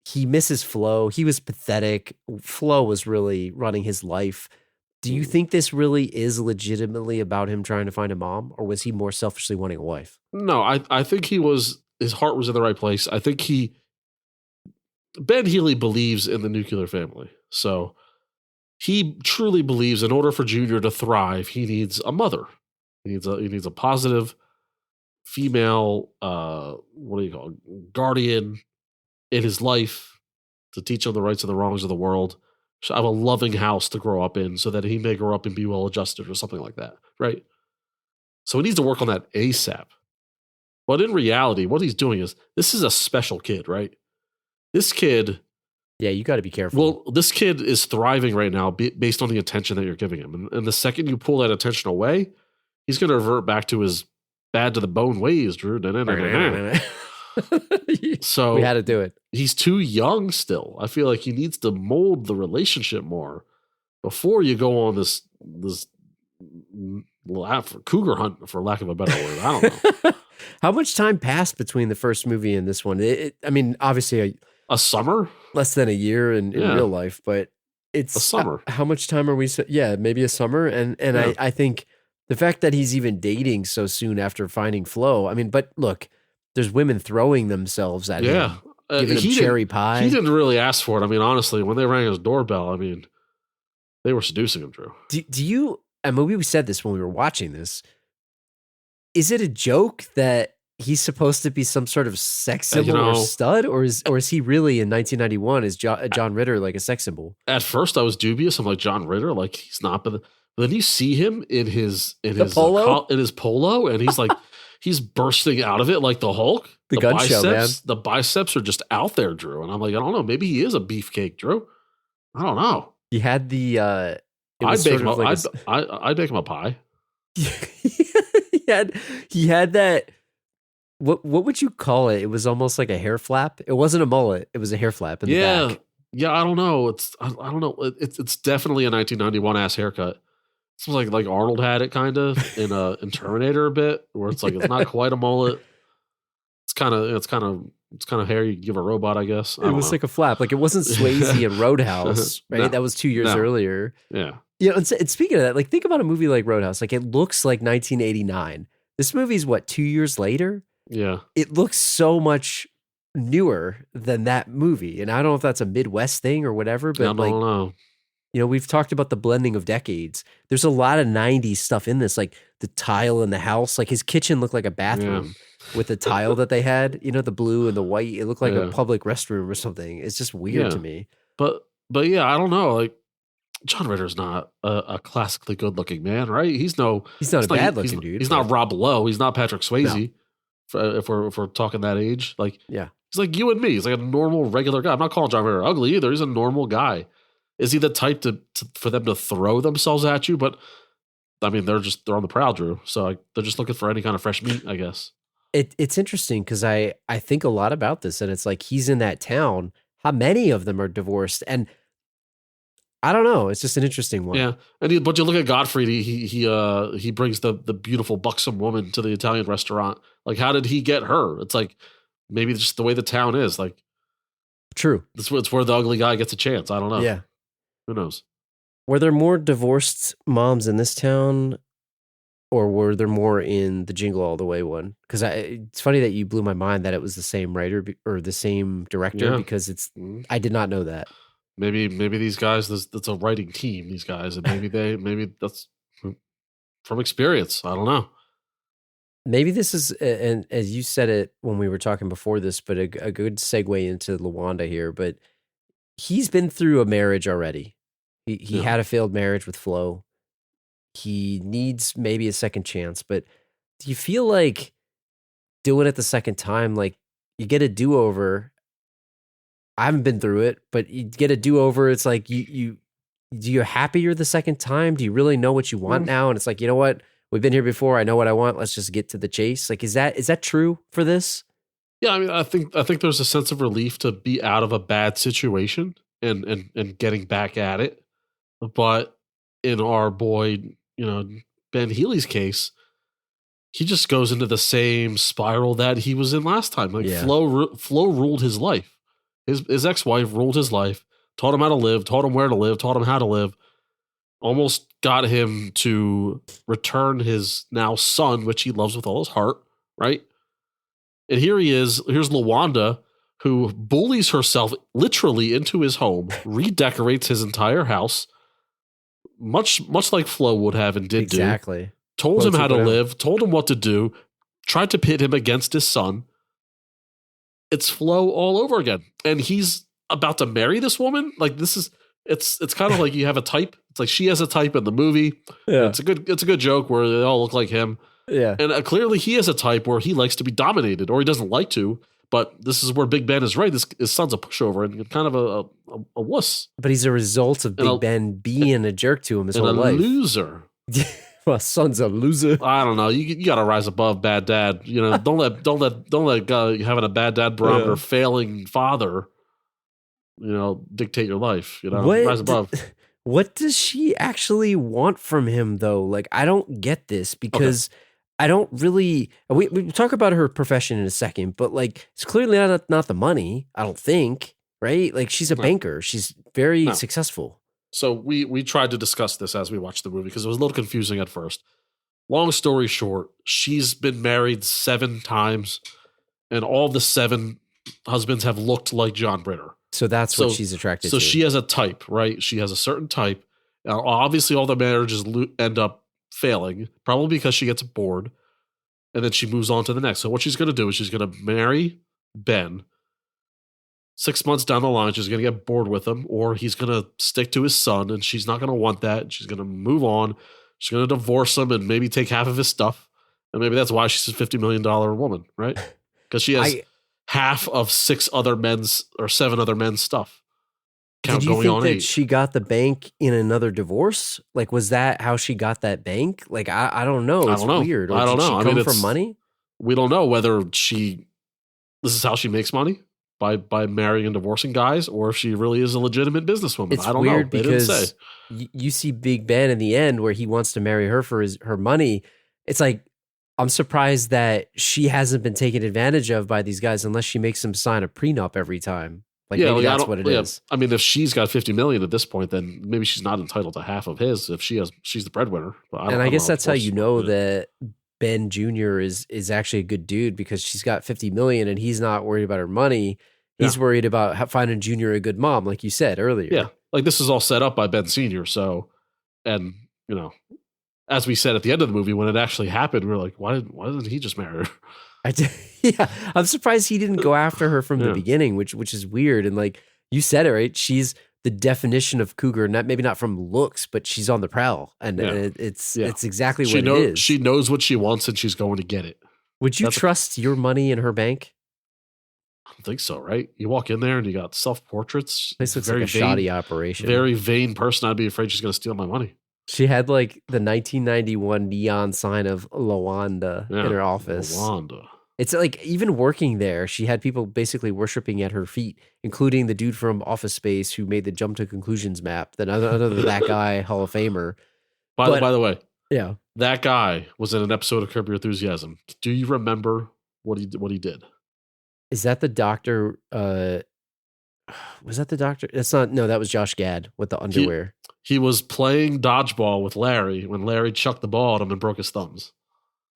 S2: He misses Flo. He was pathetic. Flo was really running his life. Do you think this really is legitimately about him trying to find a mom, or was he more selfishly wanting a wife?
S3: No, I think his heart was in the right place. I think Ben Healy believes in the nuclear family. So he truly believes in order for Junior to thrive, he needs a mother. He needs a positive female, guardian in his life to teach him the rights and the wrongs of the world. So have a loving house to grow up in so that he may grow up and be well adjusted or something like that, right? So he needs to work on that ASAP. But in reality, what he's doing is, this is a special kid, right? This kid...
S2: Yeah, you got to be careful.
S3: Well, this kid is thriving right now based on the attention that you're giving him. And the second you pull that attention away, he's going to revert back to his bad to the bone ways, Drew. So
S2: we had to do it.
S3: He's too young still. I feel like he needs to mold the relationship more before you go on this cougar hunt, for lack of a better word. I don't know.
S2: How much time passed between the first movie and this one? I mean, obviously
S3: a summer,
S2: less than a year in real life, but it's
S3: a summer.
S2: How much time are we? Yeah, maybe a summer. And
S3: Yeah.
S2: I think the fact that he's even dating so soon after finding Flo. I mean, but look, there's women throwing themselves at
S3: Yeah.
S2: him, giving him cherry pie.
S3: He didn't really ask for it. I mean, honestly, when they rang his doorbell, I mean, they were seducing him, Drew.
S2: Do you? I mean, we said this when we were watching this. Is it a joke that he's supposed to be some sort of sex symbol or stud, or is he really in 1991 is John Ritter like a sex symbol?
S3: At first, I was dubious. I'm like, John Ritter, like he's not. But then you see him in his
S2: polo,
S3: and he's like, he's bursting out of it like the Hulk.
S2: The gun show, man.
S3: The biceps are just out there, Drew. And I'm like, I don't know. Maybe he is a beefcake, Drew. I don't know.
S2: He had the.
S3: I'd bake him a pie.
S2: he had that. What would you call it? It was almost like a hair flap. It wasn't a mullet. It was a hair flap in the back.
S3: Yeah. I don't know. I don't know. It's definitely a 1991 ass haircut. It's like Arnold had it kind of in Terminator a bit, where it's like it's not quite a mullet. It's kind of hair you give a robot, I guess.
S2: It was like a flap. Like it wasn't Swayze in Roadhouse, right?
S3: No,
S2: that was 2 years earlier.
S3: Yeah.
S2: You know, and speaking of that, like think about a movie like Roadhouse. Like it looks like 1989. This movie's what, 2 years later?
S3: Yeah.
S2: It looks so much newer than that movie. And I don't know if that's a Midwest thing or whatever, but
S3: I don't know.
S2: You know, we've talked about the blending of decades. There's a lot of 90s stuff in this, like the tile in the house. Like his kitchen looked like a bathroom with the tile that they had, you know, the blue and the white. It looked like a public restroom or something. It's just weird to me.
S3: But yeah, I don't know. Like John Ritter's not a classically good looking man, right? He's not a bad looking dude. He's not Rob Lowe. He's not Patrick Swayze. No. If we're talking that age, like he's like you and me. He's like a normal, regular guy. I'm not calling John Ritter ugly either. He's a normal guy. Is he the type for them to throw themselves at you? But I mean, they're on the prowl, Drew. So they're just looking for any kind of fresh meat, I guess.
S2: It's interesting because I think a lot about this, and it's like he's in that town. How many of them are divorced? And I don't know. It's just an interesting one.
S3: Yeah, but you look at Gottfried. He brings the beautiful buxom woman to the Italian restaurant. Like, how did he get her? It's like maybe just the way the town is. Like,
S2: true.
S3: It's where the ugly guy gets a chance. I don't know.
S2: Yeah.
S3: Who knows?
S2: Were there more divorced moms in this town, or were there more in the Jingle All the Way one? Because it's funny that you blew my mind that it was the same writer or the same director, because I did not know that.
S3: Maybe these guys, that's a writing team, these guys, and maybe that's from experience. I don't know.
S2: Maybe this is, and as you said it when we were talking before this, but a good segue into LeWanda here, but he's been through a marriage already. He had a failed marriage with Flo. He needs maybe a second chance, but do you feel like doing it the second time, like you get a do-over? I haven't been through it, but you get a do-over. It's like you're happier the second time? Do you really know what you want now? And it's like, you know what? We've been here before. I know what I want. Let's just get to the chase. Like, is that true for this?
S3: Yeah, I mean, I think there's a sense of relief to be out of a bad situation and getting back at it. But in our boy, Ben Healy's case, he just goes into the same spiral that he was in last time. Like Flo ruled his life. His ex-wife ruled his life, taught him how to live, taught him where to live, taught him how to live, almost got him to return his now son, which he loves with all his heart, right? And here he is. Here's LeWanda, who bullies herself literally into his home, redecorates his entire house, much like Flo would have and did
S2: exactly.
S3: Told him how to live, told him what to do, tried to pit him against his son. It's Flo all over again. And he's about to marry this woman. Like it's kind of like you have a type. It's like she has a type in the movie. Yeah. It's a good joke where they all look like him.
S2: Yeah.
S3: And clearly he has a type where he likes to be dominated, or he doesn't like to. But this is where Big Ben is right. His son's a pushover and kind of a wuss.
S2: But he's a result of Big Ben being a jerk to him his whole life.
S3: Loser.
S2: My son's a loser.
S3: I don't know. You got to rise above bad dad. Don't let having a bad dad barometer, failing father, dictate your life. Rise above.
S2: What does she actually want from him, though? Like, I don't get this because I don't really. We talk about her profession in a second, but like, it's clearly not the money. I don't think, right? Like, she's a banker. She's very successful.
S3: So we tried to discuss this as we watched the movie because it was a little confusing at first. Long story short, she's been married 7 times, and all the 7 husbands have looked like John Ritter.
S2: So that's what she's attracted to.
S3: So she has a type, right? She has a certain type. Now, obviously, all the marriages end up failing, probably because she gets bored, and then she moves on to the next. So what she's going to do is she's going to marry Ben. 6 months down the line, she's going to get bored with him, or he's going to stick to his son, and she's not going to want that. She's going to move on. She's going to divorce him and maybe take half of his stuff. And maybe that's why she's a $50 million woman, right? Because she has half of 7 other men's stuff.
S2: Did you think that she got the bank in another divorce? Like, was that how she got that bank? Like, I don't know. It's weird. Or
S3: I don't know.
S2: Did she come from money?
S3: We don't know whether this is how she makes money by marrying and divorcing guys, or if she really is a legitimate businesswoman.
S2: It's
S3: I don't
S2: weird
S3: know. They
S2: because
S3: didn't say.
S2: You see Big Ben in the end where he wants to marry her for her money. It's like, I'm surprised that she hasn't been taken advantage of by these guys unless she makes them sign a prenup every time. Like, maybe that's what it is.
S3: I mean, if she's got $50 million at this point, then maybe she's not entitled to half of his if she's the breadwinner.
S2: I guess that's how you know that Ben Jr. is actually a good dude, because she's got $50 million and he's not worried about her money. He's worried about finding Junior a good mom, like you said earlier.
S3: Yeah, like this is all set up by Ben Sr. So, and as we said at the end of the movie, when it actually happened, we were like, why didn't he just marry her?
S2: Yeah, I'm surprised he didn't go after her from the beginning, which is weird. And like you said it, right? She's the definition of cougar, maybe not from looks, but she's on the prowl, and it's exactly what it is.
S3: She knows what she wants, and she's going to get it.
S2: Would you trust your money in her bank?
S3: I don't think so, right? You walk in there and you got self-portraits.
S2: This looks like a shoddy operation.
S3: Very vain person. I'd be afraid she's going to steal my money.
S2: She had like the 1991 neon sign of LeWanda in her office.
S3: LeWanda.
S2: It's like, even working there, she had people basically worshiping at her feet, including the dude from Office Space who made the Jump to Conclusions map. Then other than that guy, Hall of Famer.
S3: By the way,
S2: yeah,
S3: that guy was in an episode of Curb Your Enthusiasm. Do you remember what he did?
S2: Is that the doctor? Was that the doctor? That's not. No, that was Josh Gad with the underwear.
S3: He was playing dodgeball with Larry when Larry chucked the ball at him and broke his thumbs.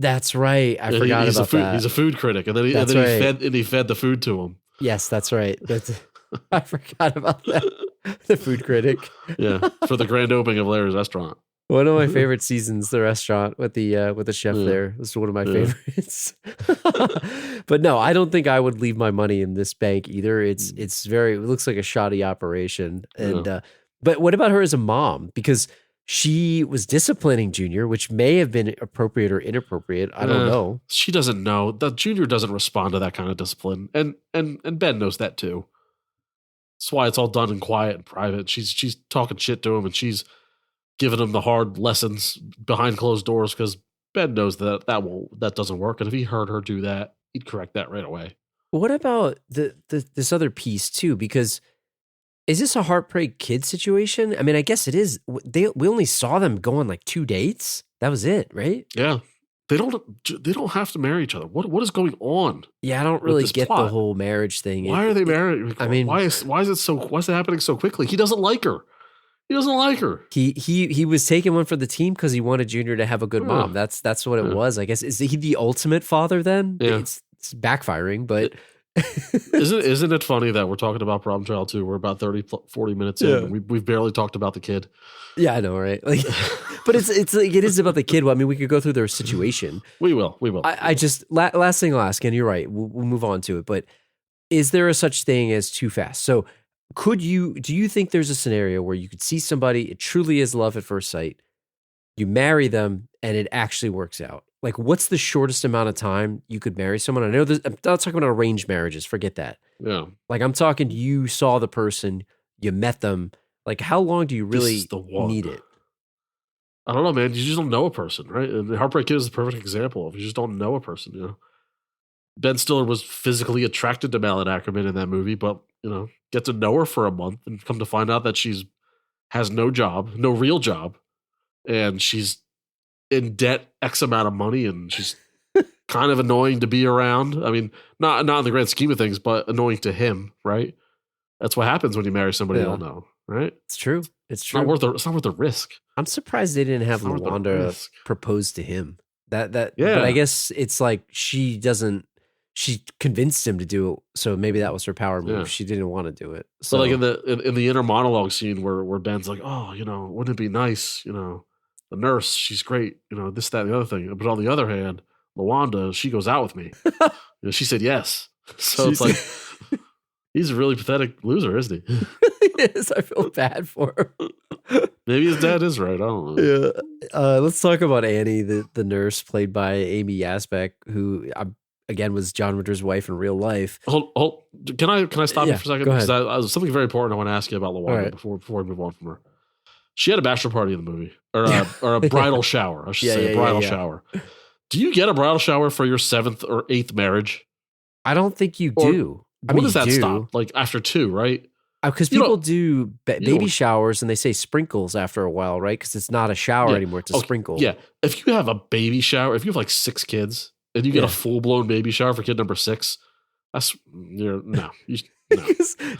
S2: That's right. I forgot about that.
S3: He's a food critic, and then he fed the food to him.
S2: Yes, that's right. I forgot about that. The food critic.
S3: Yeah, for the grand opening of Larry's restaurant.
S2: One of my favorite seasons, the restaurant with the chef there. This is one of my favorites. But no, I don't think I would leave my money in this bank either. It looks like a shoddy operation. And but what about her as a mom? Because she was disciplining Junior, which may have been appropriate or inappropriate. I don't know.
S3: She doesn't know. The Junior doesn't respond to that kind of discipline, and Ben knows that too. That's why it's all done in quiet and private. She's talking shit to him, and she's giving him the hard lessons behind closed doors, because Ben knows that doesn't work. And if he heard her do that, he'd correct that right away.
S2: What about this other piece too? Because is this a Heartbreak Kid situation? I mean, I guess it is. We only saw them go on like 2 dates. That was it, right?
S3: Yeah. They don't have to marry each other. What is going on?
S2: Yeah, I don't really get the whole marriage thing.
S3: Why are they married? I mean, why is it happening so quickly? He doesn't like her. He doesn't like her.
S2: He was taking one for the team because he wanted Junior to have a good mom. That's what it was, I guess. Is he the ultimate father then?
S3: Yeah.
S2: It's backfiring, but
S3: isn't it funny that we're talking about Problem Child 2? We're about 40 minutes in, and we've barely talked about the kid.
S2: Yeah, I know, right? Like, but it's like, it is about the kid. Well, I mean, we could go through their situation.
S3: We will.
S2: I just last thing I'll ask, and you're right. We'll move on to it. But is there a such thing as too fast? So do you think there's a scenario where you could see somebody, it truly is love at first sight, you marry them, and it actually works out? Like, what's the shortest amount of time you could marry someone? I know I'm not talking about arranged marriages. Forget that.
S3: Yeah.
S2: Like, I'm talking, you saw the person, you met them. Like, how long do you really need it?
S3: I don't know, man. You just don't know a person, right? And Heartbreak Kid is the perfect example of you just don't know a person, Ben Stiller was physically attracted to Malin Ackerman in that movie, but, get to know her for a month and come to find out that has no job, no real job, and she's in debt X amount of money, and she's kind of annoying to be around. I mean, not in the grand scheme of things, but annoying to him, right? That's what happens when you marry somebody you don't know, right?
S2: It's true. It's
S3: It's
S2: true.
S3: not worth the risk.
S2: I'm surprised they didn't have
S3: It's not worth the
S2: LeWanda
S3: risk.
S2: propose to him. But
S3: Yeah.
S2: I guess it's like she convinced him to do it, so maybe that was her power move.
S3: Yeah.
S2: She didn't want to do it. So
S3: So like in the inner monologue scene where Ben's like, oh, wouldn't it be nice, the nurse, she's great, this, that, and the other thing. But on the other hand, LeWanda, she goes out with me. She said yes. So it's like he's a really pathetic loser, isn't he?
S2: yes, I feel bad for him.
S3: Maybe his dad is right. I don't know.
S2: Yeah. Let's talk about Annie, the nurse played by Amy Yasbeck, who again was John Ritter's wife in real life.
S3: Hold. Can I stop you for a second?
S2: Go ahead.
S3: Because something very important I want to ask you about LeWanda
S2: Right.
S3: before we move on from her. She had a bachelor party in the movie, or a bridal shower, I should say, a bridal shower. Do you get a bridal shower for your 7th or 8th marriage?
S2: I don't think you do.
S3: When does that stop? Like after 2, right?
S2: Because people do baby showers and they say sprinkles after a while, right? Because it's not a shower anymore; it's a sprinkle.
S3: Yeah, if you have a baby shower, if you have like 6 kids and you get a full blown baby shower for kid number 6, no.
S2: You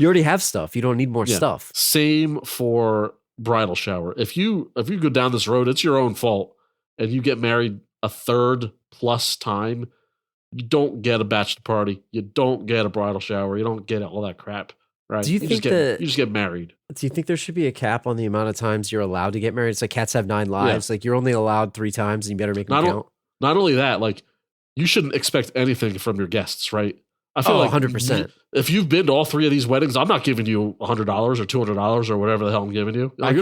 S2: already have stuff. You don't need more stuff.
S3: Same for bridal shower. If you go down this road, it's your own fault, and you get married a 3rd plus time, you don't get a bachelor party. You don't get a bridal shower. You don't get all that crap. Right?
S2: Do you think
S3: you just get married?
S2: Do you think there should be a cap on the amount of times you're allowed to get married? It's like cats have 9 lives. Like you're only allowed 3 times, and you better make them count.
S3: Not only that, like you shouldn't expect anything from your guests, right? I feel like
S2: 100%.
S3: If you've been to all 3 of these weddings, I'm not giving you $100 or $200 or whatever the hell I'm giving you. Like,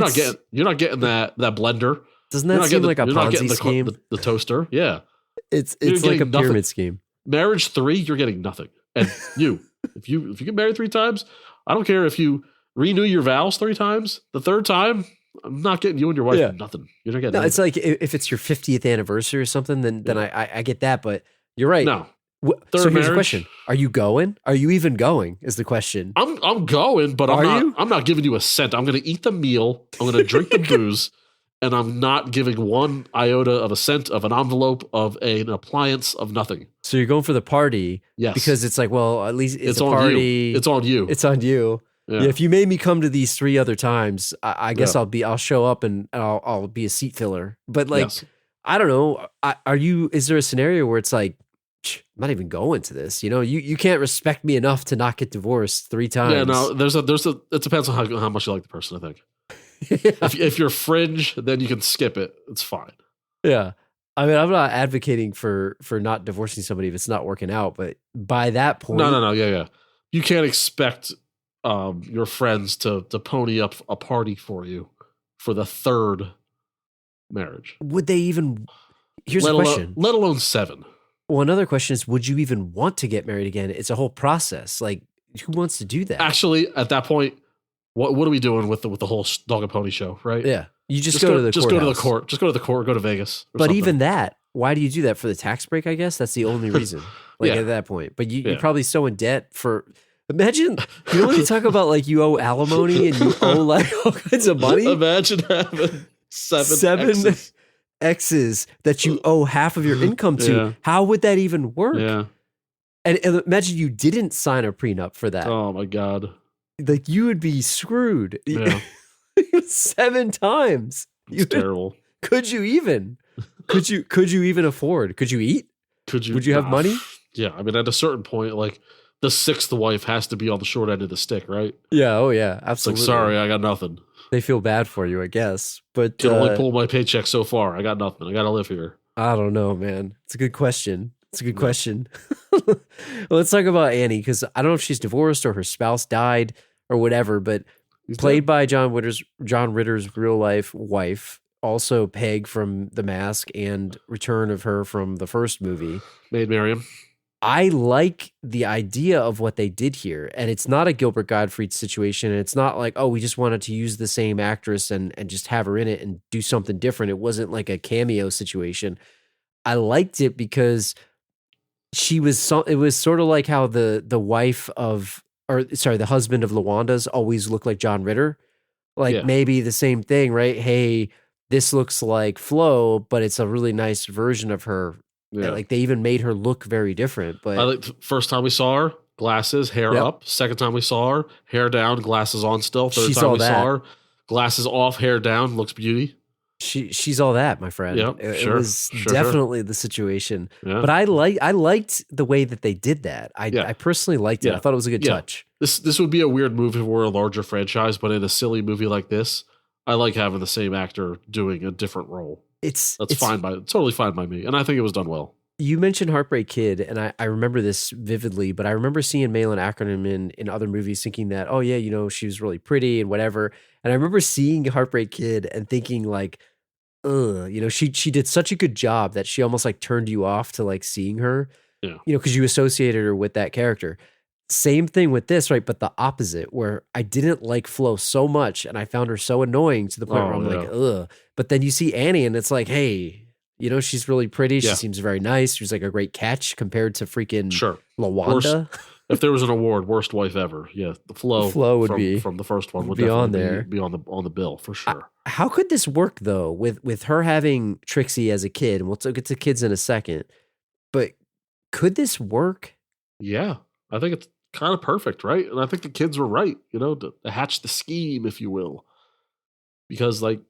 S3: you're not getting that blender.
S2: Doesn't that seem like a Ponzi scheme?
S3: The toaster, yeah.
S2: It's like a pyramid scheme.
S3: Marriage 3, you're getting nothing. And if you get married 3 times, I don't care if you renew your vows 3 times. The 3rd time, I'm not getting you and your wife nothing. You're not getting anything.
S2: It's like if it's your 50th anniversary or something, then I get that. But you're right.
S3: No.
S2: So here's the question: are you going? Are you even going? Is the question.
S3: I'm going, but I'm not giving you a cent. I'm going to eat the meal. I'm going to drink the booze, and I'm not giving 1 iota of a cent, of an envelope, of an appliance, of nothing.
S2: So you're going for the party,
S3: yes?
S2: Because it's like, well, at least it's a
S3: on
S2: party.
S3: You. It's on you.
S2: It's on you. Yeah. If you made me come to these 3 other times, I guess I'll show up and I'll be a seat filler. But like, I don't know. Is there a scenario where it's like, I'm not even going to this? You can't respect me enough to not get divorced 3 times.
S3: Yeah, no. It depends on how much you like the person. I think. If you're fringe, then you can skip it. It's fine.
S2: Yeah. I mean, I'm not advocating for not divorcing somebody if it's not working out, but by that point,
S3: no, yeah. You can't expect your friends to pony up a party for you for the 3rd marriage.
S2: Would they even? Here's a question.
S3: Let alone 7.
S2: Well, another question is, would you even want to get married again? It's a whole process. Like, who wants to do that?
S3: Actually, at that point, what are we doing with the whole dog and pony show, right?
S2: Yeah, you just go to the
S3: go to the court. Just go to the court. Go to Vegas.
S2: But something. Even that, why do you do that? For the tax break? I guess that's the only reason. At that point, but you're probably so in debt for. Imagine when you talk about like you owe alimony and you owe like all kinds of money.
S3: Imagine having seven
S2: exes that you owe half of your income to.
S3: Yeah.
S2: How would that even work?
S3: Yeah.
S2: And imagine you didn't sign a prenup for that.
S3: Oh my God.
S2: Like you would be screwed.
S3: Yeah.
S2: 7 times.
S3: It's terrible.
S2: Could you even? Could you even afford? Could you eat? Would you have money?
S3: Yeah. I mean, at a certain point, like the 6th wife has to be on the short end of the stick, right?
S2: Yeah. Oh yeah. Absolutely.
S3: It's like, sorry, I got nothing.
S2: They feel bad for you, I guess. But
S3: can only pull my paycheck so far. I got nothing. I got to live here.
S2: I don't know, man. It's a good question. Question. Well, let's talk about Annie, because I don't know if she's divorced or her spouse died or whatever, but played by John Ritter's real life wife, also Peg from The Mask and Return of her from the first movie.
S3: Maid Marian.
S2: I like the idea of what they did here, and it's not a Gilbert Gottfried situation. And it's not like, oh, we just wanted to use the same actress and just have her in it and do something different. It wasn't like a cameo situation. I liked it because it was sort of like how the husband of LeWanda's always looked like John Ritter. Like maybe the same thing, right? Hey, this looks like Flo, but it's a really nice version of her. Yeah. Like they even made her look very different. But
S3: I like the first time we saw her, glasses, hair up. Second time we saw her, hair down, glasses on still. Third time we saw her, Glasses off, hair down, looks beauty.
S2: She's all that, my friend.
S3: Yep,
S2: It was definitely the situation.
S3: Yeah.
S2: But I liked the way that they did that. I personally liked it. I thought it was a good touch.
S3: This would be a weird move if it were a larger franchise, but in a silly movie like this, I like having the same actor doing a different role. It's totally fine by me, and I think it was done well.
S2: You mentioned Heartbreak Kid, and I remember this vividly, but I remember seeing Malin Akerman in other movies thinking that, oh yeah, she was really pretty and whatever. And I remember seeing Heartbreak Kid and thinking like, she did such a good job that she almost like turned you off to like seeing her, because you associated her with that character. Same thing with this, right? But the opposite, where I didn't like Flo so much and I found her so annoying to the point where I'm like, ugh. But then you see Annie and it's like, hey, she's really pretty. She seems very nice. She's like a great catch compared to freaking LaWanda.
S3: If there was an award, worst wife ever, the Flo would be from the first one would
S2: be on there,
S3: be on the bill for sure.
S2: How could this work though, with her having Trixie as a kid? And we'll get to kids in a second, but could this work? Yeah,
S3: I think it's kind of perfect, right? And I think the kids were right, to hatch the scheme, if you will, because like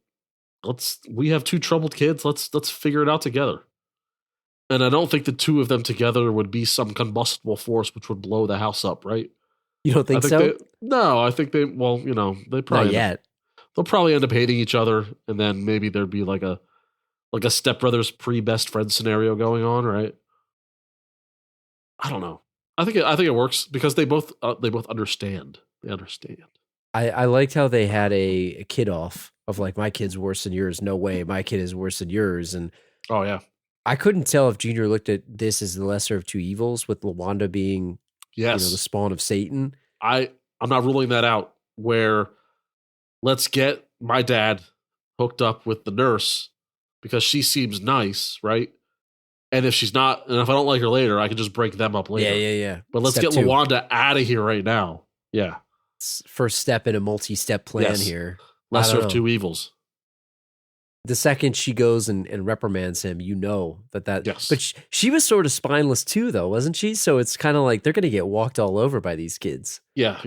S3: we have two troubled kids. Let's figure it out together. And I don't think the two of them together would be some combustible force which would blow the house up, right?
S2: You don't think so?
S3: No, I think they probably
S2: not yet.
S3: They'll probably end up hating each other, and then maybe there'd be like a stepbrothers pre-best friend scenario going on, right? I don't know. I think it works because they both understand. They understand.
S2: I liked how they had a kid off of like, my kid's worse than yours. No way, my kid is worse than yours. And
S3: oh yeah,
S2: I couldn't tell if Junior looked at this as the lesser of two evils, with LeWanda being the spawn of Satan.
S3: I'm not ruling that out. Where let's get my dad hooked up with the nurse because she seems nice, right? And if she's not, and if I don't like her later, I can just break them up later.
S2: Yeah.
S3: But let's get LeWanda out of here right now. Yeah.
S2: First step in a multi-step plan here.
S3: Lesser of two evils.
S2: The second she goes and reprimands him, that.
S3: Yes.
S2: But she was sort of spineless too, though, wasn't she? So it's kind of like they're going to get walked all over by these kids.
S3: Yeah.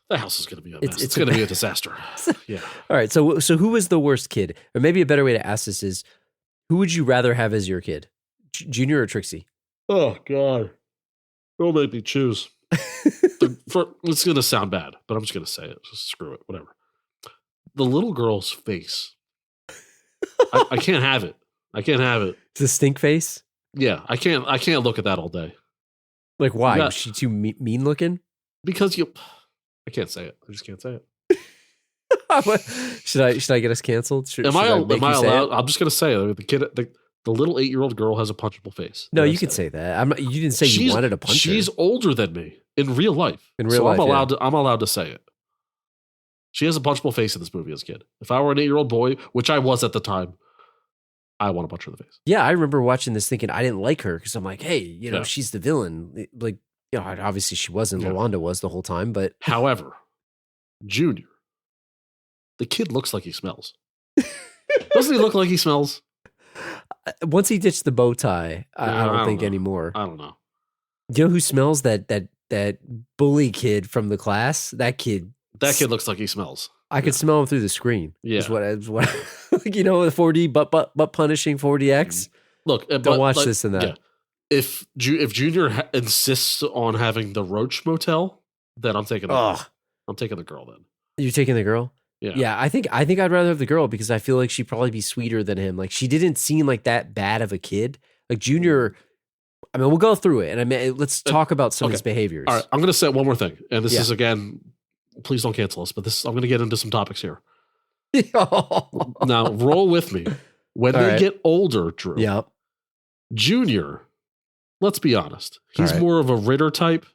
S3: The house is going to be a mess. It's going to be a disaster. Yeah.
S2: All right. So who was the worst kid? Or maybe a better way to ask this is, who would you rather have as your kid? Junior or Trixie?
S3: Oh, God. Don't make me choose. It's going to sound bad, but I'm just going to say it. Just screw it. Whatever. The little girl's face. I can't have it. I can't have it.
S2: The stink face?
S3: Yeah. I can't look at that all day.
S2: Like, why? Was she too mean looking?
S3: Because I can't say it. I just can't say it.
S2: Should I get us canceled?
S3: Am I allowed? I'm just going to say it. The little 8-year-old girl has a punchable face.
S2: No, you could say that. You didn't say you wanted to punch her.
S3: She's older than me in real life. I'm allowed to say it. She has a punchable face in this movie as a kid. If I were an 8-year-old boy, which I was at the time, I want to punch her in the face.
S2: Yeah, I remember watching this thinking I didn't like her because I'm like, hey, she's the villain. Like, obviously she wasn't. Yeah. LeWanda was the whole time, but
S3: however, Junior, the kid looks like he smells. Doesn't he look like he smells?
S2: Once he ditched the bow tie, I don't think anymore.
S3: I don't know.
S2: Do you know who smells? That bully kid from the class. That kid
S3: looks like he smells.
S2: I could smell him through the screen.
S3: Yeah,
S2: is what the 4D butt punishing 4DX.
S3: Look,
S2: don't watch this and that. Yeah.
S3: If Junior insists on having the Roach Motel, then I'm taking I'm taking the girl. Then
S2: you're taking the girl.
S3: Yeah.
S2: I think I'd rather have the girl because I feel like she'd probably be sweeter than him. Like, she didn't seem like that bad of a kid. Like, Junior, I mean, we'll go through it, and let's talk about some of his behaviors.
S3: All right, I'm going to say one more thing, and this is, again, please don't cancel us, but I'm going to get into some topics here. Now, roll with me. When they get older, Drew, Junior, let's be honest, he's more of a Ritter type,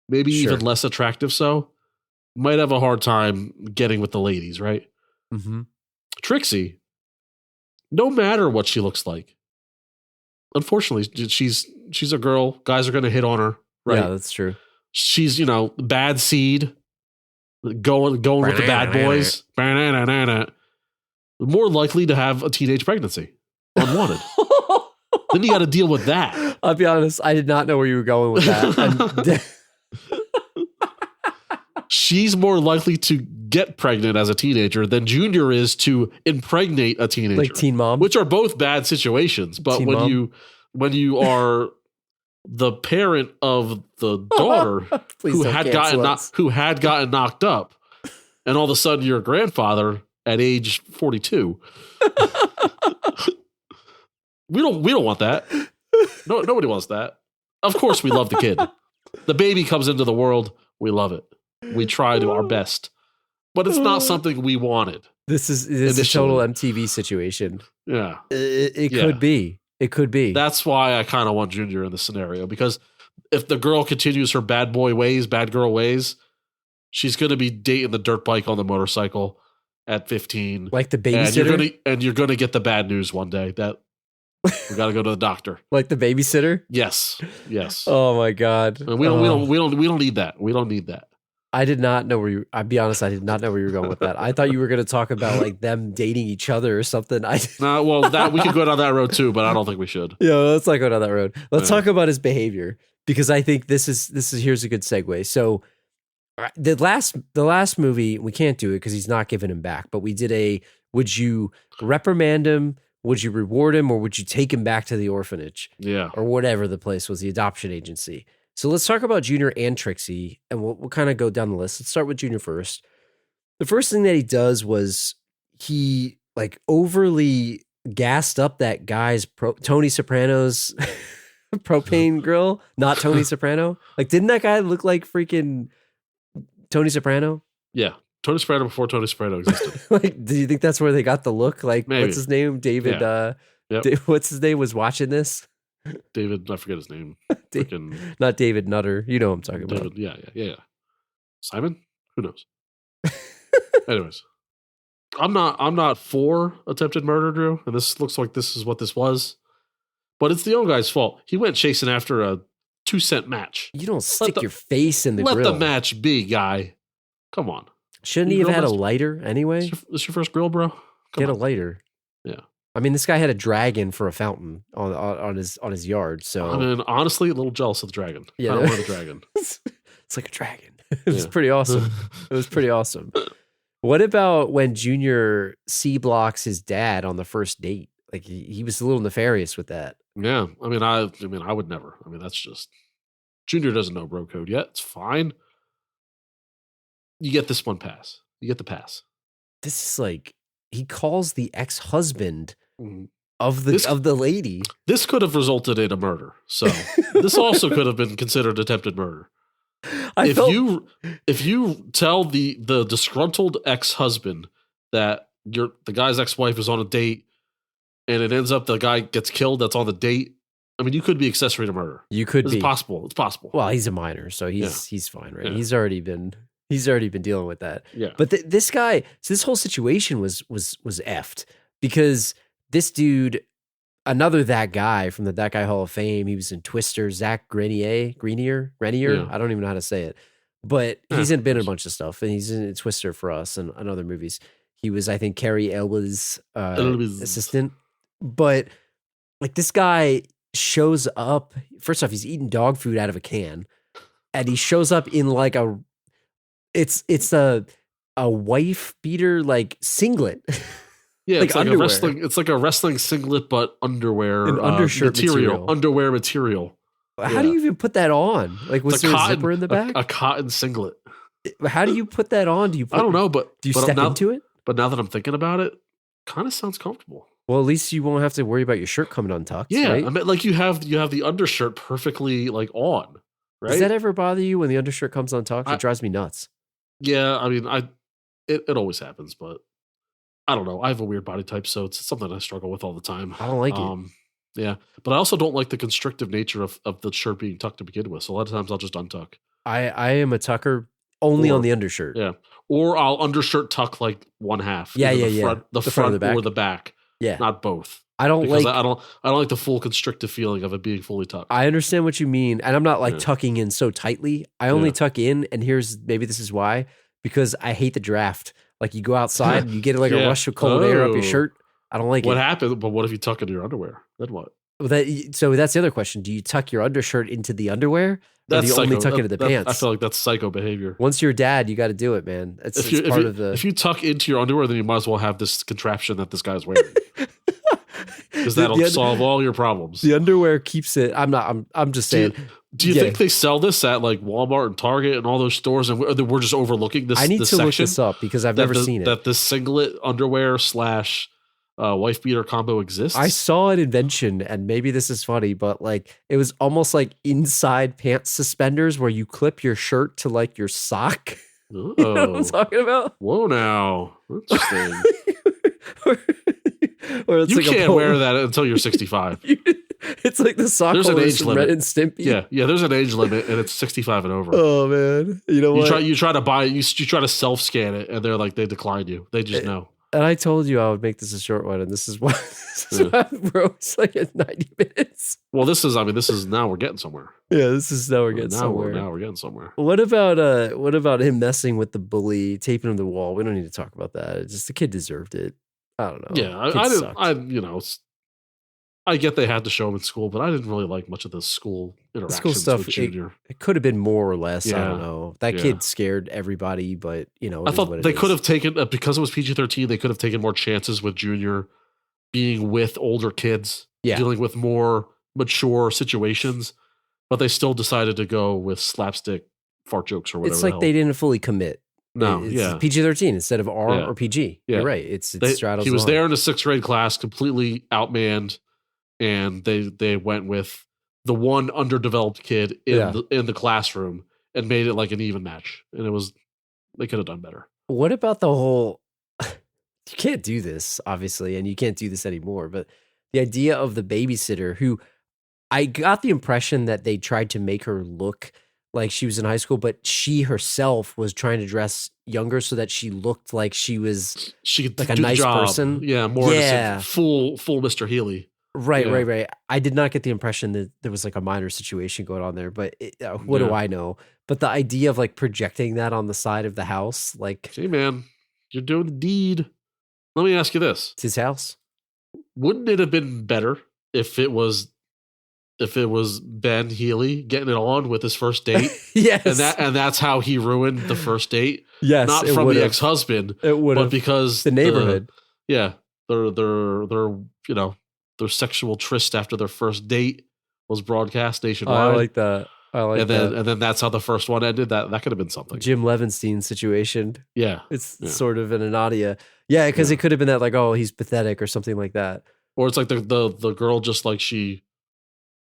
S3: maybe even less attractive so. Might have a hard time getting with the ladies, right?
S2: Mm-hmm.
S3: Trixie, no matter what she looks like, unfortunately, she's a girl. Guys are going to hit on her, right?
S2: Yeah, that's true.
S3: She's, bad seed, going with the bad boys. More likely to have a teenage pregnancy, unwanted. Then you got to deal with that.
S2: I'll be honest, I did not know where you were going with that.
S3: She's more likely to get pregnant as a teenager than Junior is to impregnate a teenager.
S2: Like Teen Mom.
S3: Which are both bad situations. But
S2: Teen
S3: when
S2: Mom.
S3: you are the parent of the daughter
S2: Please
S3: who
S2: don't
S3: had
S2: cancel us.
S3: gotten knocked up, and all of a sudden you're a grandfather at age 42. we don't want that. No, nobody wants that. Of course we love the kid. The baby comes into the world, we love it. We try to our best. But it's not something we wanted.
S2: This is a total MTV situation.
S3: Yeah.
S2: It could be. It could be.
S3: That's why I kind of want Junior in this scenario, because if the girl continues her bad girl ways, she's going to be dating the dirt bike on the motorcycle at 15.
S2: Like the babysitter?
S3: And you're going to get the bad news one day that we got to go to the doctor.
S2: Like the babysitter?
S3: Yes.
S2: Oh my God.
S3: And we don't need that. We don't need that.
S2: I did not know where I'll be honest, I did not know where you were going with that. I thought you were going to talk about like them dating each other or something.
S3: That we could go down that road too, but I don't think we should.
S2: Yeah, let's not go down that road. Let's talk about his behavior, because I think this is here's a good segue. So the last movie, we can't do it because he's not giving him back, but we did would you reprimand him? Would you reward him, or would you take him back to the orphanage?
S3: Yeah.
S2: Or whatever the place was, the adoption agency. So let's talk about Junior and Trixie, and we'll kind of go down the list. Let's start with Junior first. The first thing that he does was he like overly gassed up that guy's Tony Soprano's propane grill, not Tony Soprano. Like, didn't that guy look like freaking Tony Soprano?
S3: Yeah. Tony Soprano before Tony Soprano existed.
S2: Like, do you think that's where they got the look? Like,
S3: Maybe.
S2: What's his name? David.
S3: Yep.
S2: What's his name? Was watching this.
S3: David, I forget his name.
S2: Not David Nutter. You know what I'm talking
S3: David,
S2: about.
S3: Yeah. Simon? Who knows? Anyways, I'm not for attempted murder, Drew, and this looks like this is what this was. But it's the young guy's fault. He went chasing after a 2-cent match.
S2: You don't stick your face in the grill.
S3: Let the match be, guy. Come on.
S2: Shouldn't he have had a lighter anyway?
S3: This your first grill, bro?
S2: Get a lighter.
S3: Yeah.
S2: I mean, this guy had a dragon for a fountain on his yard. So
S3: I mean, honestly, a little jealous of the dragon.
S2: Yeah.
S3: I don't want a dragon.
S2: It's like a dragon. It was pretty awesome. It was pretty awesome. What about when Junior C blocks his dad on the first date? Like he was a little nefarious with that.
S3: Yeah. I mean, I would never. I mean, that's just Junior doesn't know bro code yet. It's fine. You get this one pass. You get the pass.
S2: This is like he calls the ex-husband
S3: Mhm.
S2: of the lady.
S3: This could have resulted in a murder. So this also could have been considered attempted murder. If you tell the disgruntled ex-husband that the guy's ex-wife is on a date and it ends up the guy gets killed that's on the date, I mean, you could be accessory to murder.
S2: You could be.
S3: It's possible. It's possible.
S2: Well, he's a minor, so he's fine, right?
S3: Yeah.
S2: He's already been dealing with that.
S3: Yeah.
S2: But this guy, so this whole situation was effed because this dude, another that guy from the That Guy Hall of Fame, he was in Twister, Zach Grenier.
S3: Yeah.
S2: I don't even know how to say it, but he's been in a bunch of stuff, and he's in Twister for us and other movies. He was, I think, Carrie Elwes' assistant. But like this guy shows up. First off, he's eating dog food out of a can, and he shows up in like it's a wife beater like singlet.
S3: Yeah,
S2: like
S3: it's like
S2: underwear.
S3: it's like a wrestling singlet, but underwear,
S2: An undershirt material.
S3: underwear material.
S2: How do you even put that on? Like, was there a zipper in the back?
S3: A cotton singlet.
S2: How do you put that on?
S3: I don't know, but
S2: do you step into it?
S3: But now that I'm thinking about it, kind of sounds comfortable.
S2: Well, at least you won't have to worry about your shirt coming untucked.
S3: Yeah,
S2: right?
S3: I mean, like you have the undershirt perfectly like on. Right?
S2: Does that ever bother you when the undershirt comes untucked? It drives me nuts.
S3: Yeah, I mean, it always happens, but I don't know. I have a weird body type, so it's something I struggle with all the time.
S2: I don't like it.
S3: Yeah, but I also don't like the constrictive nature of the shirt being tucked to begin with. So a lot of times I'll just untuck.
S2: I am a tucker only on the undershirt.
S3: Yeah, or I'll undershirt tuck like one half.
S2: Yeah,
S3: either
S2: yeah,
S3: the
S2: the
S3: front
S2: or the back.
S3: or the back.
S2: Yeah,
S3: not both.
S2: I don't
S3: because
S2: like.
S3: I don't like the full constrictive feeling of it being fully tucked.
S2: I understand what you mean, and I'm not like tucking in so tightly. I only tuck in, and maybe this is why, because I hate the draft. Like you go outside and you get like a rush of cold air up your shirt. I don't like
S3: what
S2: it.
S3: happened? But what if you tuck into your underwear? Then what?
S2: So that's the other question. Do you tuck your undershirt into the underwear, Or do you only
S3: psycho.
S2: tuck into the pants?
S3: I feel like that's psycho behavior.
S2: Once you're a dad, you got to do it, man. It's part of the.
S3: If you tuck into your underwear, then you might as well have this contraption that this guy's wearing, because that'll solve all your problems.
S2: The underwear keeps it. I'm just saying.
S3: Do you think they sell this at like Walmart and Target and all those stores, and we're just overlooking this?
S2: I need to look
S3: section?
S2: this up because I've never seen it.
S3: That the singlet underwear / wife beater combo exists.
S2: I saw an invention, and maybe this is funny, but like it was almost like inside pants suspenders where you clip your shirt to like your sock.
S3: Oh,
S2: you know what I'm talking about?
S3: Whoa, now interesting.
S2: Or it's
S3: you
S2: like
S3: can't wear that until you're 65.
S2: It's like the sock.
S3: There's an age
S2: from
S3: limit.
S2: Ren and Stimpy.
S3: Yeah. There's an age limit, and it's 65 and over.
S2: Oh man, you know what?
S3: You try to buy it. You try to self scan it, and they decline you. They just know.
S2: And I told you I would make this a short one, and this is why we're always like at 90 minutes.
S3: Well, this is now we're getting somewhere.
S2: Yeah, this is now we're getting somewhere.
S3: Now we're getting somewhere.
S2: What about him messing with the bully, taping him to the wall? We don't need to talk about that. It's just the kid deserved it. I don't know.
S3: Yeah, I get they had to show him in school, but I didn't really like much of the school interactions with Junior.
S2: It could have been more or less.
S3: Yeah.
S2: I don't know. That kid scared everybody, but
S3: I thought they could have taken, because it was PG-13, they could have taken more chances with Junior being with older kids, dealing with more mature situations, but they still decided to go with slapstick fart jokes or whatever.
S2: It's like they didn't fully commit.
S3: No,
S2: it's PG-13 instead of R or PG. Yeah. You're right. It straddles.
S3: He was there in a 6th grade class, completely outmanned, and they went with the one underdeveloped kid in the classroom and made it like an even match. And they could have done better.
S2: What about the whole? You can't do this, obviously, and you can't do this anymore. But the idea of the babysitter, who I got the impression that they tried to make her look like she was in high school, but she herself was trying to dress younger so that she looked like she could like a nice person.
S3: Yeah, more innocent, full Mr. Healy.
S2: Right. I did not get the impression that there was like a minor situation going on there, but what do I know? But the idea of like projecting that on the side of the house, like,
S3: hey man, you're doing the deed. Let me ask you this:
S2: it's his house.
S3: Wouldn't it have been better if it was Ben Healy getting it on with his first date?
S2: Yes.
S3: And that's how he ruined the first date.
S2: Yes.
S3: Not from the ex-husband.
S2: It would have.
S3: But because
S2: the neighborhood.
S3: Their sexual tryst after their first date was broadcast nationwide.
S2: I like that. And
S3: then that's how the first one ended. That could have been something.
S2: Jim Levinstein situation.
S3: Yeah.
S2: It's sort of an Anadia. Yeah, because it could have been that like, oh, he's pathetic or something like that.
S3: Or it's like the girl just like the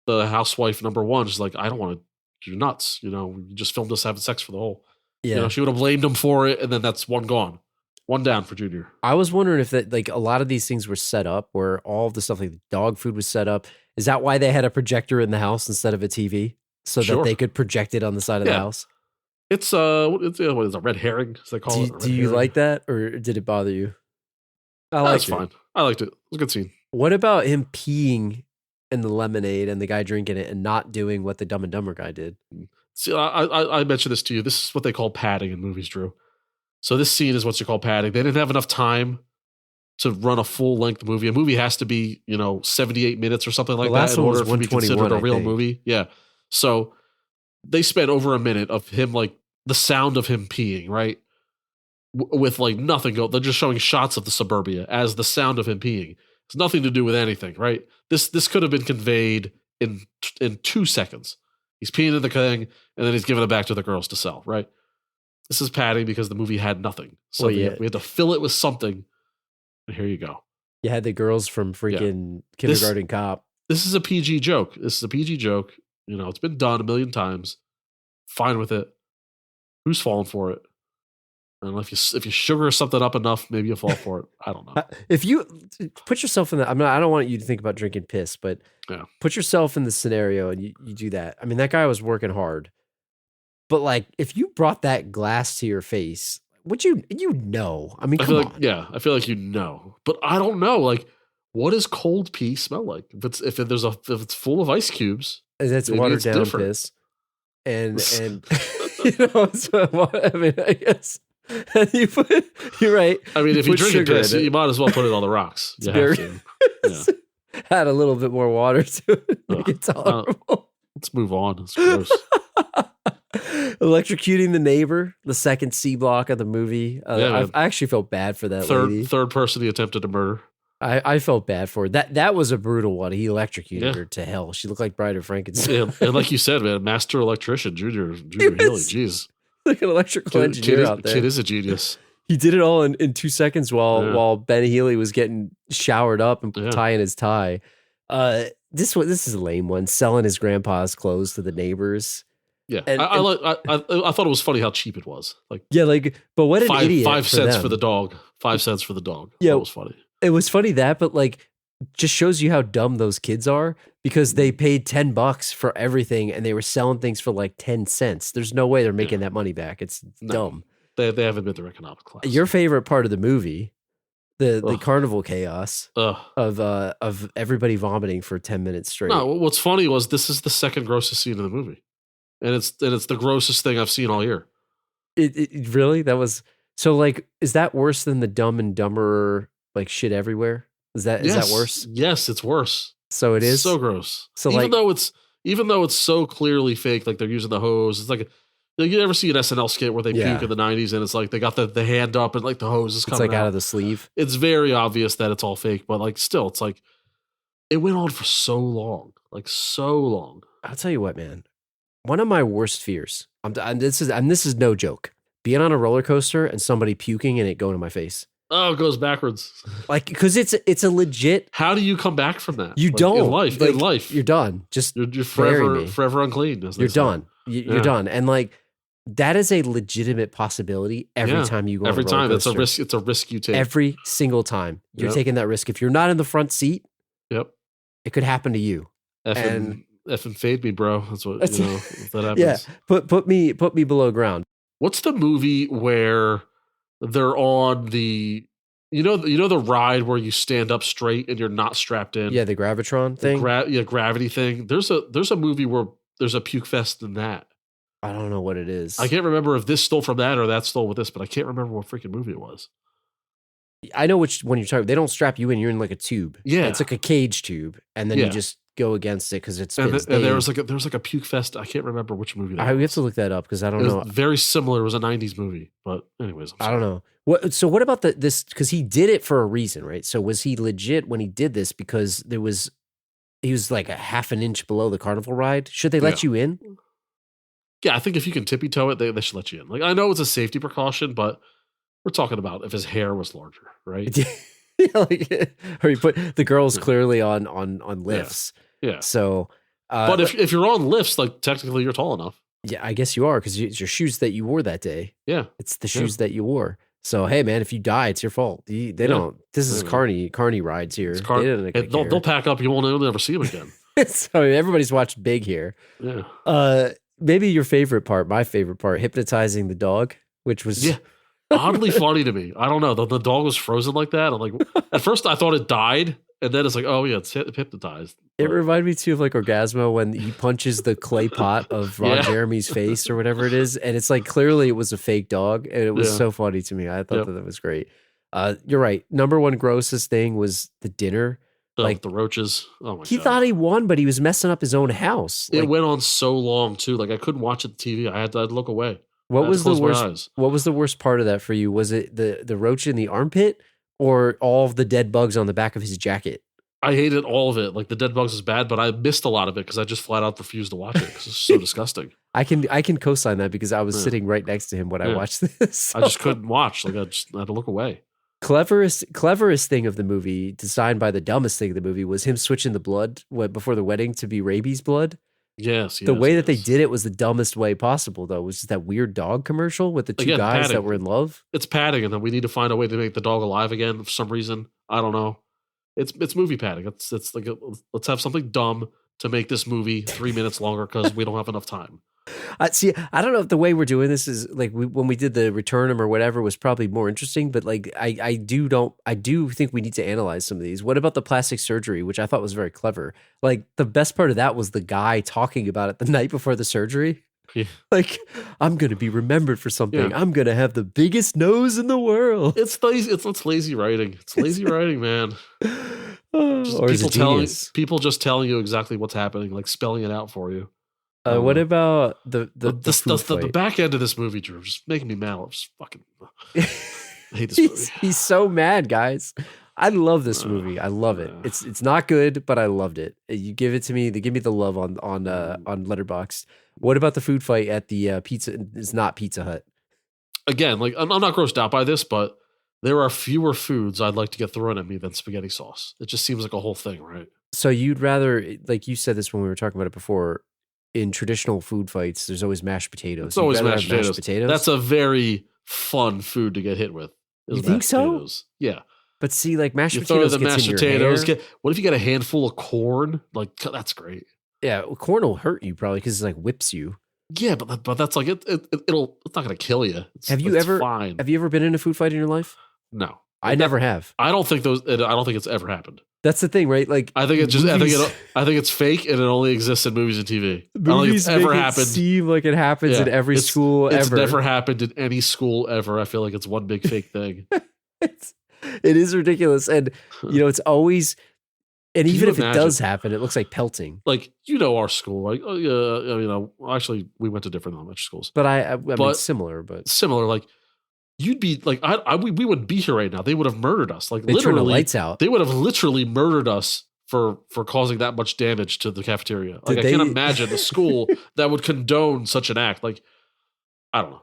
S3: housewife number one, she's like, I don't want to, you're nuts. You just filmed us having sex for the whole.
S2: Yeah.
S3: She would have blamed him for it, and then that's one gone. One down for Junior.
S2: I was wondering if that like a lot of these things were set up, where all of the stuff like the dog food was set up. Is that why they had a projector in the house instead of a TV, so that they could project it on the side of the house?
S3: It's what is a red herring, as they call it.
S2: Do you like that, or did it bother you?
S3: That's fine. I liked it. It was a good scene.
S2: What about him peeing in the lemonade and the guy drinking it and not doing what the Dumb and Dumber guy did?
S3: See, I mentioned this to you. This is what they call padding in movies, Drew. So this scene is what you call padding. They didn't have enough time to run a full length movie. A movie has to be, 78 minutes or something like that in order to be considered a real movie. Yeah. So they spent over a minute of him, like the sound of him peeing, right? With like nothing go. They're just showing shots of the suburbia as the sound of him peeing. It's nothing to do with anything, right? This could have been conveyed in 2 seconds. He's peeing in the thing, and then he's giving it back to the girls to sell, right? This is padding because the movie had nothing. So we had to fill it with something. And here you go.
S2: You had the girls from freaking Kindergarten Cop.
S3: This is a PG joke. It's been done a million times. Fine with it. Who's falling for it? And if you sugar something up enough, maybe you'll fall for it. I don't know.
S2: If you put yourself in that, I don't want you to think about drinking piss, but put yourself in the scenario and you do that. I mean, that guy was working hard. But like, if you brought that glass to your face, would you? I mean, come on.
S3: I feel like but I don't know. Like, what does cold pee smell like? If it's full of ice cubes,
S2: that's watered down different. Piss, and I mean, I guess you're right.
S3: I mean, if you drink piss, you might as well put it on the rocks. You have to.
S2: Add a little bit more water to it, make it tolerable.
S3: Let's move on. It's gross.
S2: Electrocuting the neighbor, the second C block of the movie. I actually felt bad for that lady.
S3: Third person he attempted to murder.
S2: I felt bad for her. That was a brutal one. He electrocuted her to hell. She looked like Bride of Frankenstein.
S3: And like you said, man, master electrician, Junior Healy. Jeez.
S2: Like an electrical engineer out there.
S3: Kid is a genius.
S2: He did it all in 2 seconds while Ben Healy was getting showered up and tying his tie. This is a lame one. Selling his grandpa's clothes to the neighbors.
S3: Yeah, I thought it was funny how cheap it was.
S2: But what an idiot!
S3: 5 cents for the dog. 5 cents for the dog.
S2: Yeah,
S3: that was funny.
S2: It was funny but just shows you how dumb those kids are because they paid $10 for everything and they were selling things for like 10 cents. There's no way they're making that money back. It's dumb.
S3: They haven't been their economic class.
S2: Your favorite part of the movie, the carnival chaos of everybody vomiting for 10 minutes straight.
S3: No, what's funny was this is the second grossest scene in the movie, and it's the grossest thing I've seen all year.
S2: It really? That was so is that worse than the Dumb and Dumber shit everywhere? Is that worse?
S3: Yes, it's worse.
S2: So it is
S3: so gross. So even though it's so clearly fake, like they're using the hose. It's like you ever see an SNL skit where they puke in the 90s and it's like they got the hand up and like the hose is coming
S2: out of the sleeve.
S3: It's very obvious that it's all fake, but still, it's like it went on for so long, so long.
S2: I'll tell you what, man. One of my worst fears. This is no joke. Being on a roller coaster and somebody puking and it going to my face.
S3: Oh, it goes backwards.
S2: Because it's a legit.
S3: How do you come back from that?
S2: You don't.
S3: In life,
S2: you're done. Just
S3: you're forever unclean.
S2: You're done. You're done. And that is a legitimate possibility every time you go.
S3: Every
S2: on a roller
S3: time
S2: coaster.
S3: it's a risk. It's a risk you take.
S2: Every single time you're taking that risk. If you're not in the front seat, it could happen to you.
S3: And fade me, bro. That's what if that happens.
S2: Yeah, put me below ground.
S3: What's the movie where they're on the the ride where you stand up straight and you're not strapped in?
S2: Yeah, the Gravitron thing.
S3: Gravity thing. There's a movie where there's a puke fest in that.
S2: I don't know what it is.
S3: I can't remember if this stole from that or that stole with this, but I can't remember what freaking movie it was.
S2: I know which one you're talking. They don't strap you in. You're in a tube.
S3: Yeah,
S2: it's like a cage tube, and then you just go against it because it's.
S3: And there was a puke fest. I can't remember which movie.
S2: We have to look that up because I don't know.
S3: Very similar. It was a '90s movie, but anyways,
S2: I don't know. What about this? Because he did it for a reason, right? So was he legit when he did this? Because he was like a half an inch below the carnival ride. Should they let you in?
S3: Yeah, I think if you can tippy toe it, they should let you in. I know it's a safety precaution, but we're talking about if his hair was larger, right?
S2: Or you put the girl's clearly on lifts.
S3: Yeah.
S2: So,
S3: but if you're on lifts, technically you're tall enough.
S2: Yeah, I guess you are because it's your shoes that you wore that day.
S3: Yeah,
S2: it's the shoes that you wore. So hey, man, if you die, it's your fault. They don't. This is carny rides here.
S3: They'll pack up. You'll never see them again.
S2: So everybody's watched Big here.
S3: Yeah.
S2: Maybe your favorite part, my favorite part, hypnotizing the dog, which was
S3: oddly funny to me. I don't know. The dog was frozen like that. I'm like, at first I thought it died, and then it's like, oh yeah, it's hypnotized.
S2: It reminded me too of Orgasmo when he punches the clay pot of Ron Jeremy's face or whatever it is, and it's clearly it was a fake dog, and it was so funny to me. I thought that was great. You're right. Number one grossest thing was the dinner.
S3: The roaches. Oh my god.
S2: He thought he won, but he was messing up his own house.
S3: It went on so long too. I couldn't watch it TV. I had to look away.
S2: What was the worst? What was the worst part of that for you? Was it the roach in the armpit or all of the dead bugs on the back of his jacket?
S3: I hated all of it. The dead bugs was bad, but I missed a lot of it because I just flat out refused to watch it because it's so disgusting.
S2: I can co-sign that because I was sitting right next to him when I watched this. So.
S3: I just couldn't watch. I had to look away.
S2: Cleverest thing of the movie, designed by the dumbest thing of the movie, was him switching the blood before the wedding to be rabies blood.
S3: Yes.
S2: The way that they did it was the dumbest way possible, though, was just that weird dog commercial with the two guys that were in love.
S3: It's padding, and then we need to find a way to make the dog alive again for some reason. I don't know. It's movie padding. It's let's have something dumb to make this movie 3 minutes longer because we don't have enough time.
S2: See, I don't know if the way we're doing this is when we did the Returnum or whatever was probably more interesting, but I do think we need to analyze some of these. What about the plastic surgery, which I thought was very clever? The best part of that was the guy talking about it the night before the surgery.
S3: Yeah.
S2: I'm going to be remembered for something. Yeah. I'm going to have the biggest nose in the world.
S3: It's lazy. It's lazy writing. It's lazy writing, man.
S2: Or people
S3: just telling you exactly what's happening, spelling it out for you.
S2: What about the food
S3: the
S2: fight?
S3: back end of this movie, Drew, just making me mad. I'm just fucking I hate this movie.
S2: He's so mad, guys. I love this movie. I love it. It's not good, but I loved it. You give it to me. They give me the love on Letterboxd. What about the food fight at the pizza? It's not Pizza Hut.
S3: Again, like I'm not grossed out by this, but there are fewer foods I'd like to get thrown at me than spaghetti sauce. It just seems like a whole thing, right?
S2: So you'd rather, like you said this when we were talking about it before, in traditional food fights, there's always mashed potatoes.
S3: It's always
S2: You'd rather
S3: mashed
S2: have
S3: potatoes. That's a very fun food to get hit with.
S2: You think so?
S3: Potatoes. Yeah.
S2: But see, like mashed
S3: You
S2: potatoes
S3: throw the
S2: gets
S3: mashed
S2: in your
S3: potatoes.
S2: hair.
S3: What if you get a handful of corn? Like that's great.
S2: Yeah, corn will hurt you probably because it like whips you.
S3: Yeah, but that's like it's not gonna kill you.
S2: Have you ever been in a food fight in your life?
S3: No,
S2: I never have.
S3: I don't think it's ever happened.
S2: That's the thing, right? Like
S3: I think it's just I think it's fake and it only exists in movies and TV. I don't think it's ever happened.
S2: Seem like it happens in every school ever.
S3: It's never happened in any school ever. I feel like it's one big fake thing.
S2: It is ridiculous, and it's always. And even if it does happen, it looks like pelting.
S3: Like our school, like actually we went to different elementary schools,
S2: but I mean similar.
S3: Like you'd be like, we wouldn't be here right now. They would have murdered us. Like
S2: they
S3: literally,
S2: turn the lights out.
S3: They would have literally murdered us for causing that much damage to the cafeteria. Like I can't imagine a school that would condone such an act. Like I don't know.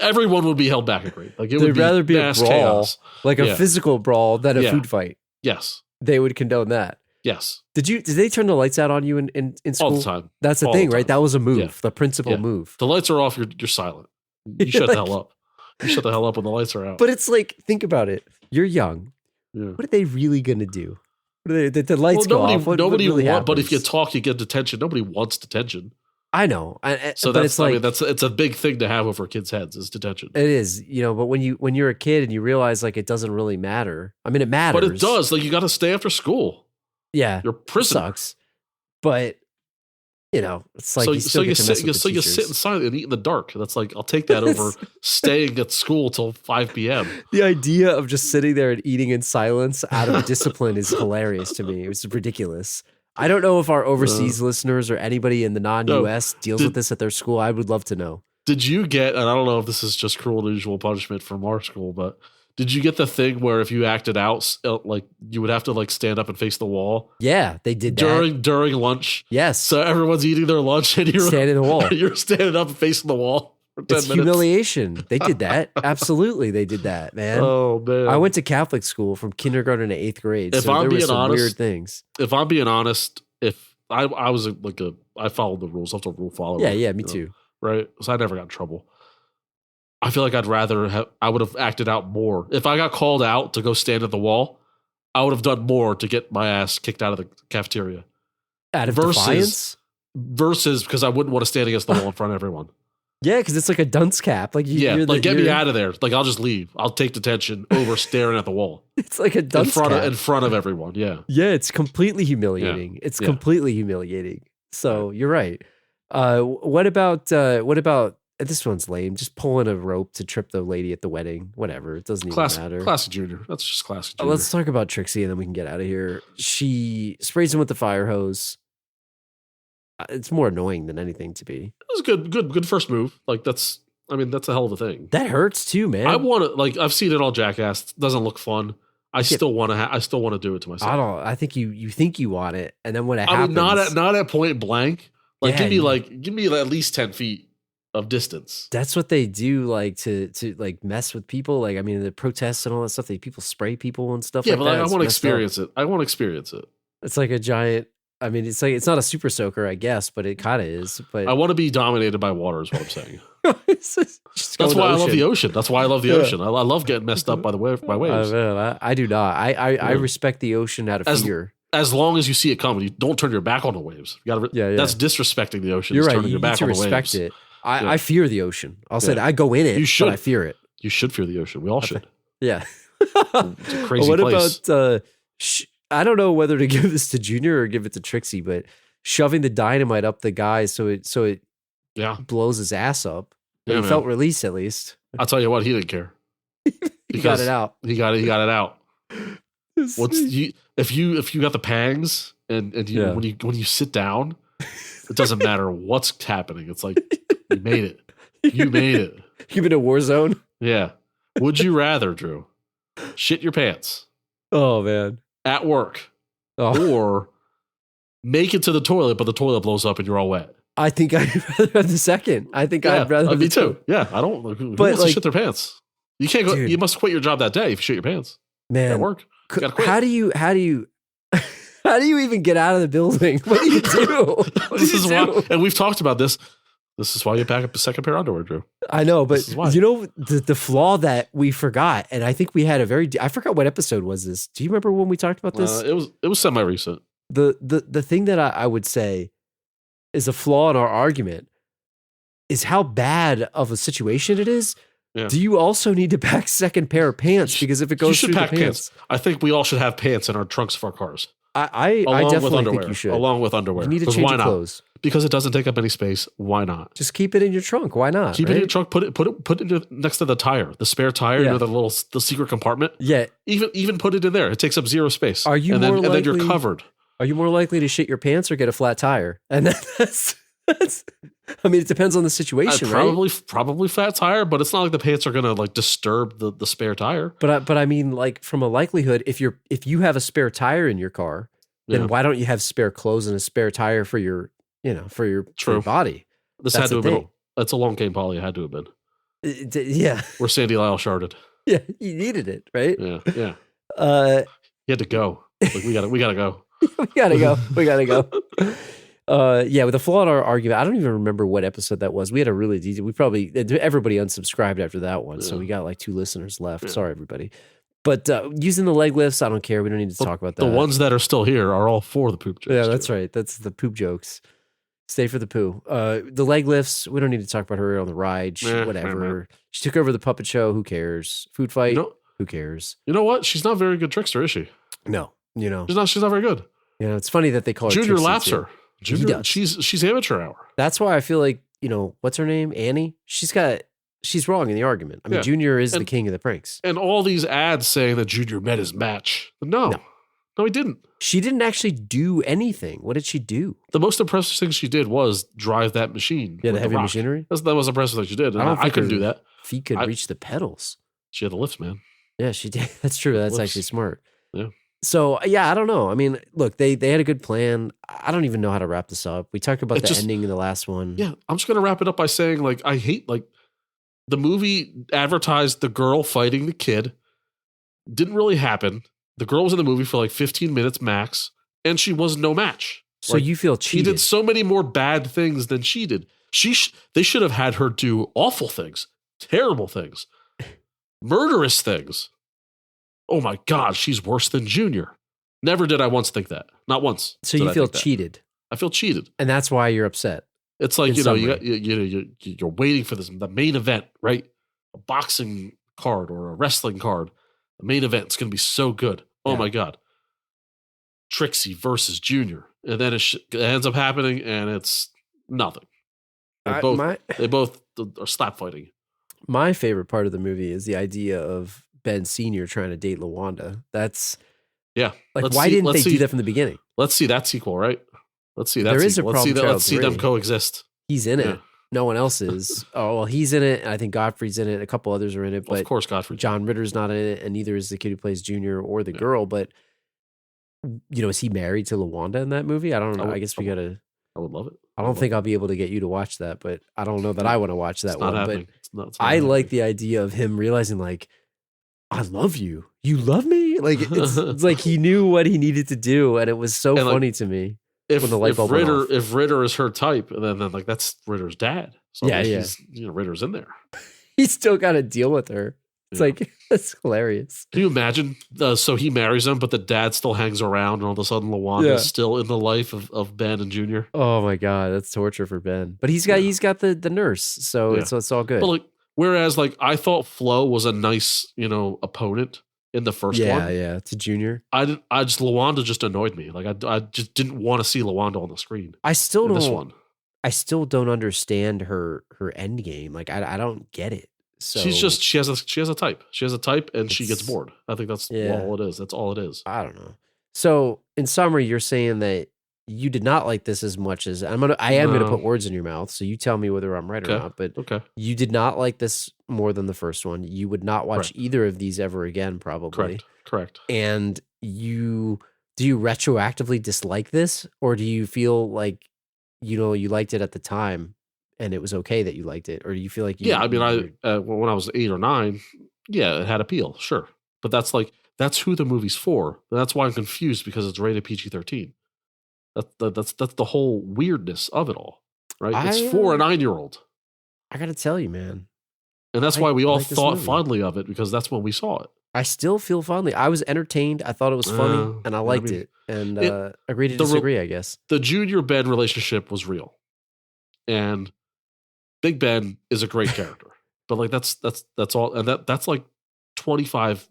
S3: Everyone would be held back a grade. Like it would
S2: rather be a brawl,
S3: chaos.
S2: like a physical brawl, than a food fight.
S3: Yes.
S2: They would condone that.
S3: Yes.
S2: Did they turn the lights out on you in school?
S3: All the time.
S2: That's the thing, right? That was a move, the principal move.
S3: The lights are off, you're silent. You shut the hell up. You shut the hell up when the lights are out.
S2: But it's like, think about it. You're young. Yeah. What are they really going to do? The lights go off. Nobody really happens?
S3: But if you talk, you get detention. Nobody wants detention.
S2: I know.
S3: So
S2: but
S3: it's a big thing to have over kids' heads is detention.
S2: It is, but when you're a kid and you realize like it doesn't really matter. I mean, it matters.
S3: But it does. Like you got to stay after school.
S2: Yeah,
S3: your prison
S2: sucks. But it's like
S3: so you sit in silence and eat in the dark. That's like I'll take that over staying at school till 5 p.m.
S2: The idea of just sitting there and eating in silence out of discipline is hilarious to me. It was ridiculous. I don't know if our overseas listeners or anybody in the non-US deals with this at their school. I would love to know.
S3: Did you get, and I don't know if this is just cruel and unusual punishment from our school, but did you get the thing where if you acted out, like you would have to like stand up and face the wall?
S2: Yeah, they did that.
S3: During lunch.
S2: Yes.
S3: So everyone's eating their lunch and you're
S2: standing in the wall.
S3: You're standing up and facing the wall for 10
S2: it's
S3: minutes.
S2: Humiliation. They did that. Absolutely, they did that, man.
S3: Oh, man.
S2: I went to Catholic school from kindergarten to 8th grade, so there were some weird things.
S3: If I'm being honest, if I was I followed the rules. I was a rule follower.
S2: Yeah, me too.
S3: Right? So I never got in trouble. I feel like I would have acted out more. If I got called out to go stand at the wall, I would have done more to get my ass kicked out of the cafeteria.
S2: Out of defiance?
S3: Versus because I wouldn't want to stand against the wall in front of everyone.
S2: Yeah, because it's like a dunce cap. Like
S3: get me out of there. Like I'll just leave. I'll take detention over staring at the wall.
S2: It's like a dunce cap.
S3: In front of everyone, yeah.
S2: Yeah, it's completely humiliating. Yeah. It's completely humiliating. So you're right. What about this one's lame. Just pulling a rope to trip the lady at the wedding. Whatever. It doesn't even matter.
S3: Classic Junior. That's just classic Junior.
S2: Let's talk about Trixie and then we can get out of here. She sprays him with the fire hose. It's more annoying than anything to be.
S3: It was good first move. Like that's a hell of a thing.
S2: That hurts too, man.
S3: I want to I've seen it all Jackass. It doesn't look fun. I still want to do it to myself.
S2: I think you think you want it, and then when it happens,
S3: not at point blank. Like give me at least 10 feet of distance.
S2: That's what they do, like to like mess with people. Like the protests and all that stuff. People spray people and stuff.
S3: Yeah,
S2: like
S3: but
S2: that.
S3: I want to experience it. I want to experience it.
S2: It's like a giant. It's like it's not a super soaker, I guess, but it kind of is. But
S3: I want to be dominated by water, is what I'm saying. That's why I love the ocean. That's why I love the ocean. I love getting messed up by waves.
S2: I do not. I respect the ocean out of fear.
S3: As long as you see it coming, you don't turn your back on the waves. You gotta. That's disrespecting the ocean.
S2: You're right.
S3: Turning
S2: You
S3: your back
S2: need to
S3: on
S2: respect
S3: the waves.
S2: it. I fear the ocean. I'll say that I go in it, but I fear it.
S3: You should fear the ocean. We all should.
S2: Yeah.
S3: It's a crazy place.
S2: About? I don't know whether to give this to Junior or give it to Trixie, but shoving the dynamite up the guy so it blows his ass up. But he felt release at least.
S3: I'll tell you what, he didn't care.
S2: He got it out.
S3: He got it out. If you got the pangs and when you sit down It doesn't matter what's happening. It's like, you made it. You made it.
S2: You've been in a war zone.
S3: Yeah. Would you rather, Drew, shit your pants
S2: Oh man.
S3: at work
S2: Oh,
S3: or make it to the toilet, but the toilet blows up and you're all wet?
S2: I think I'd rather have the second. I think
S3: Yeah,
S2: I'd rather.
S3: me too. Yeah, I don't. Who
S2: But,
S3: wants to
S2: like-
S3: shit their pants? You can't go.
S2: Dude.
S3: You must quit your job that day if you shit your pants
S2: Man,
S3: at work. You gotta quit.
S2: how do you how do you even get out of the building? What do you do? What
S3: This
S2: do
S3: is
S2: you
S3: why,
S2: do?
S3: and we've talked about this. This is why you pack up a second pair of underwear, Drew.
S2: I know, but
S3: This is why.
S2: you know the flaw that we forgot, and I think we had a very. I forgot what episode was this. Do you remember when we talked about this?
S3: It was semi recent.
S2: The thing that I would say is a flaw in our argument is how bad of a situation it is.
S3: Yeah.
S2: Do you also need to pack second pair of pants? Because if it
S3: You
S2: goes
S3: should
S2: through the
S3: pack
S2: pants,
S3: pants. I think we all should have pants in our trunks of our cars,
S2: I
S3: along with
S2: definitely
S3: underwear.
S2: think you should.
S3: Along with underwear.
S2: You need to
S3: 'Cause
S2: change
S3: why
S2: your
S3: not?
S2: clothes.
S3: Because it doesn't take up any space. Why not?
S2: Just keep it in your trunk. Why not?
S3: Keep it in
S2: right?
S3: your trunk. Put it next to the tire, the spare tire.
S2: Yeah.
S3: You know, the secret compartment.
S2: Yeah.
S3: Even put it in there. It takes up zero space.
S2: Are you
S3: and then,
S2: more
S3: and then you're
S2: likely-
S3: covered.
S2: Are you more likely to shit your pants or get a flat tire? And that's I mean, it depends on the situation, right?
S3: Probably flat tire, but it's not like the pants are gonna like disturb the spare tire.
S2: But I mean, like from a likelihood, if you have a spare tire in your car, then
S3: Yeah.
S2: why don't you have spare clothes and a spare tire for your for your
S3: True.
S2: body?
S3: This
S2: That's
S3: had to have
S2: the
S3: been.
S2: thing.
S3: That's a long game, Polly. It had to have been
S2: Yeah,
S3: where Sandy Lyle sharded.
S2: yeah, you needed it, right?
S3: Yeah.
S2: You
S3: He had to go. Like, we gotta go.
S2: we gotta go. We gotta go. Yeah, with the flaw in our argument, I don't even remember what episode that was. We had a really detailed. We probably everybody unsubscribed after that one, so
S3: Yeah.
S2: we got like 2 listeners left.
S3: Yeah.
S2: Sorry, everybody. But using the leg lifts, I don't care. We don't need to talk about that.
S3: The ones that are still here are all for the poop jokes.
S2: Yeah, that's right. That's the poop jokes. Stay for the poo. The leg lifts, we don't need to talk about her on the ride.
S3: Meh,
S2: Whatever. She took over the puppet show. Who cares? Food fight. Who cares?
S3: You know what? She's not a very good trickster, is she?
S2: No.
S3: She's not very good.
S2: It's funny that they call her
S3: Junior
S2: Trixie,
S3: laps
S2: too.
S3: her. Junior,
S2: does.
S3: she's amateur hour.
S2: That's why I feel like, what's her name? Annie? She's wrong in the argument. I mean,
S3: Yeah.
S2: Junior is the
S3: And-
S2: king of the pranks.
S3: And all these ads saying that Junior met his match. No, he didn't.
S2: She didn't actually do anything. What did she do?
S3: The most impressive thing she did was drive that machine.
S2: Yeah, the
S3: with
S2: heavy
S3: rock.
S2: machinery.
S3: That's the most impressive thing she did. And
S2: I don't
S3: I
S2: think
S3: couldn't
S2: her-
S3: do that.
S2: Feet could
S3: I-
S2: reach the pedals.
S3: She had the lifts, man.
S2: Yeah, she did. That's true. That's
S3: Whoops.
S2: actually smart.
S3: Yeah.
S2: So yeah, I don't know. I mean, look, they had a good plan. I don't even know how to wrap this up. We talked about
S3: It
S2: the
S3: just-
S2: ending in the last one.
S3: Yeah, I'm just gonna wrap it up by saying, like, I hate the movie advertised the girl fighting the kid. Didn't really happen. The girl was in the movie for like 15 minutes max, and she was no match.
S2: So you feel
S3: She
S2: cheated.
S3: did so many more bad things than she did. They should have had her do awful things, terrible things, murderous things. Oh my God, she's worse than Junior. Never did I once think that. Not once.
S2: So
S3: did
S2: you
S3: I
S2: feel
S3: think that.
S2: cheated,
S3: I feel cheated.
S2: and that's why you're upset.
S3: It's like,
S2: In
S3: you know, you
S2: summary.
S3: got, you're waiting for the main event, right? A boxing card or a wrestling card. The main event's going to be so good. Oh
S2: Yeah.
S3: my God. Trixie versus Junior. And then it ends up happening and it's nothing. They both are slap fighting.
S2: My favorite part of the movie is the idea of Ben Senior trying to date LeWanda. That's
S3: Yeah.
S2: like, why didn't they do that from the beginning?
S3: Let's see that sequel, right? Let's see that
S2: There is a
S3: sequel. Let's see,
S2: problem
S3: let's see
S2: child
S3: them
S2: 3.
S3: coexist.
S2: He's in it.
S3: Yeah.
S2: No one else is. Oh well, he's in it. And I think Godfrey's in it. A couple others are in it,
S3: Well,
S2: but
S3: of course, Godfrey.
S2: John Ritter's not in it, and neither is the kid who plays Junior or the girl. But is he married to LeWanda in that movie? I don't know. I guess we gotta.
S3: I would love it.
S2: I don't think I'll be able to get you to watch that, but I don't know that I want to watch that
S3: It's not
S2: one.
S3: happening.
S2: But
S3: It's not
S2: I like
S3: happening.
S2: the idea of him realizing, like, I love you. You love me. Like it's like he knew what he needed to do, and it was so
S3: And, like,
S2: funny to me.
S3: if,
S2: when the light
S3: if
S2: bulb went
S3: Ritter
S2: off.
S3: if Ritter is her type, and then like that's Ritter's dad. So
S2: Yeah,
S3: like,
S2: yeah.
S3: he's, Ritter's in there.
S2: He's still got to deal with her. It's
S3: Yeah.
S2: like that's hilarious.
S3: Can you imagine? So he marries him, but the dad still hangs around, and all of a sudden LeWanda
S2: Yeah.
S3: is still in the life of Ben and Junior.
S2: Oh my god, that's torture for Ben. But he's got the nurse, so
S3: Yeah.
S2: it's all good.
S3: But like, whereas like I thought Flo was a nice opponent in the first
S2: yeah,
S3: one.
S2: yeah, to Junior.
S3: I just LeWanda just annoyed me. Like I just didn't want to see LeWanda on the screen.
S2: I still
S3: In this
S2: don't.
S3: one,
S2: I still don't understand her end game. Like I don't get it. So
S3: she has a type. She has a type, and she gets
S2: It's-
S3: bored. I think that's
S2: Yeah.
S3: all it is. That's all it is.
S2: I don't know. So in summary, you're saying that you did not like this as much as I am gonna put words in your mouth, so you tell me whether I'm right or not. But you did not like this more than the first one. You would not watch either of these ever again, probably.
S3: Correct.
S2: And do you retroactively dislike this, or do you feel like you liked it at the time and it was okay that you liked it, or do you feel like
S3: when I was 8 or 9, it had appeal, sure, but that's who the movie's for. That's why I'm confused, because it's rated PG-13. That's the whole weirdness of it all, right? It's for a 9-year-old.
S2: I gotta tell you, man,
S3: and that's why we all thought fondly of it, because that's when we saw it.
S2: I still feel fondly. I was entertained. I thought it was funny, and I liked it. And agree to disagree, I guess.
S3: The Junior Ben relationship was real, and Big Ben is a great character. But like that's all, and that's like 25%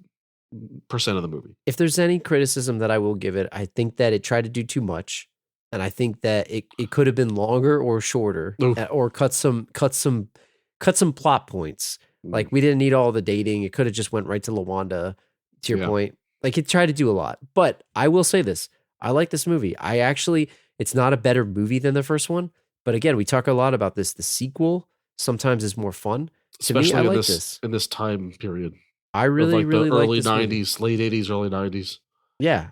S3: of the movie.
S2: If there's any criticism that I will give it, I think that it tried to do too much, and I think that it could have been longer or shorter, or cut some plot points. Like, we didn't need all the dating. It could have just went right to LeWanda, to your point. Like, it tried to do a lot. But I will say this. I like this movie. It's not a better movie than the first one. But again, we talk a lot about this. The sequel sometimes is more fun.
S3: Especially
S2: to me, I like this.
S3: In this time period.
S2: I really
S3: the early
S2: like
S3: 90s, late 80s, early 90s.
S2: Yeah.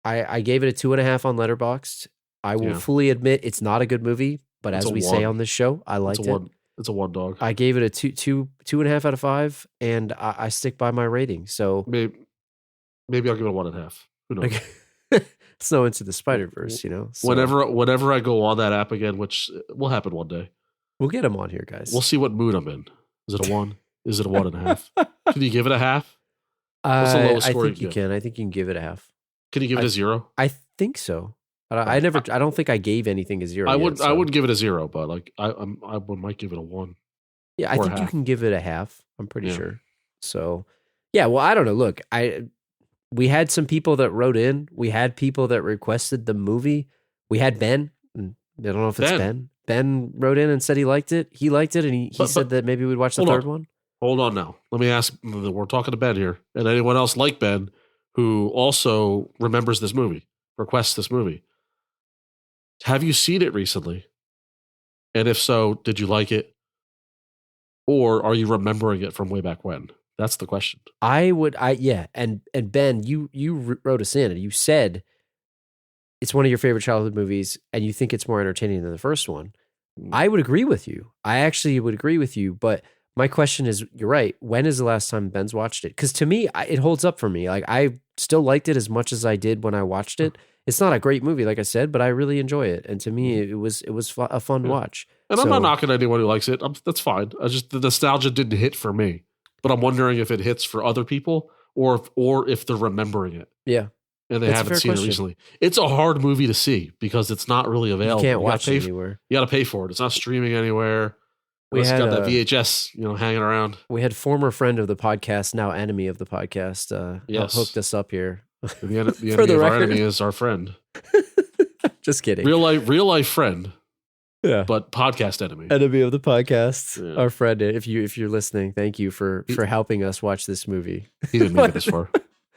S2: I gave it a 2.5 on Letterboxd. I will fully admit it's not a good movie. But as we say on this show, I liked it.
S3: It's a 1 dog.
S2: I gave it a 2.5 out of 5, and I stick by my rating. So
S3: maybe I'll give it a 1.5. Who knows?
S2: It's no Into the Spider-Verse, So
S3: whenever I go on that app again, which will happen one day,
S2: we'll get them on here, guys.
S3: We'll see what mood I'm in. Is it a 1? Is it a 1.5? Can you give it a half? What's the lowest score
S2: I think you can. I think you can give it a half.
S3: Can you give it a 0?
S2: I think so. I don't think I gave anything a 0.
S3: I wouldn't give it a 0, but like I might give it a 1.
S2: Yeah, I think you can give it a half. I'm pretty sure. So, yeah. Well, I don't know. Look, we had some people that wrote in. We had people that requested the movie. We had Ben. I don't know if it's Ben. Ben wrote in and said he liked it. He liked it, and he said that maybe we'd watch the third one.
S3: Hold on now. Let me ask. We're talking to Ben here, and anyone else like Ben who also remembers this movie, requests this movie. Have you seen it recently? And if so, did you like it? Or are you remembering it from way back when? That's the question. And Ben, you wrote us in and you said it's one of your favorite childhood movies and you think it's more entertaining than the first one. I would agree with you. I actually would agree with you, but my question is, you're right. When is the last time Ben's watched it? Because to me, it holds up for me. Like, I still liked it as much as I did when I watched it. It's not a great movie, like I said, but I really enjoy it. And to me, it was a fun watch. And I'm not knocking anyone who likes it. That's fine. The nostalgia didn't hit for me. But I'm wondering if it hits for other people or if they're remembering it.
S2: Yeah.
S3: And they haven't seen it recently. It's a hard movie to see because it's not really available.
S2: You can't watch it anywhere.
S3: You got to pay for it. It's not streaming anywhere. It's got that VHS, hanging around.
S2: We had former friend of the podcast, now enemy of the podcast, hooked us up here.
S3: The enemy of our enemy is our friend.
S2: Just kidding.
S3: Real life friend. Yeah. But podcast enemy.
S2: Enemy of the podcast. Yeah. Our friend. If you're listening, thank you for helping us watch this movie.
S3: He didn't make it this far.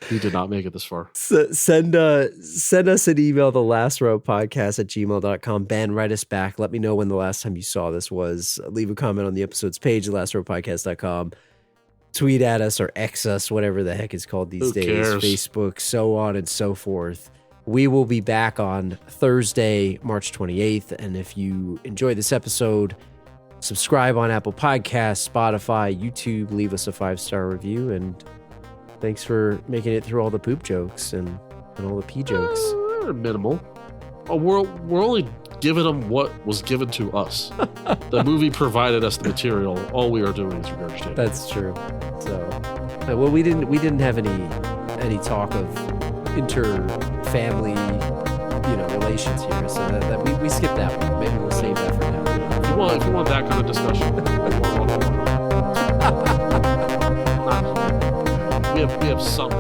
S3: He did not make it this far.
S2: Send us an email, thelastropodcast@gmail.com. Ben, write us back. Let me know when the last time you saw this was. Leave a comment on the episode's page, thelastropodcast.com. Tweet at us or X us, whatever the heck it's called these days.
S3: Cares?
S2: Facebook, so on and so forth. We will be back on Thursday, March 28th. And if you enjoyed this episode, subscribe on Apple Podcasts, Spotify, YouTube. Leave us a 5-star review. And thanks for making it through all the poop jokes and all the pee jokes.
S3: They're minimal. Oh, we're only giving them what was given to us. The movie provided us the material. All we are doing is regurgitating.
S2: That's true. So, well, we didn't have any talk of inter-family, relations here. So that we skipped that one. Maybe we'll save that for now.
S3: If you want that kind of discussion, we have some.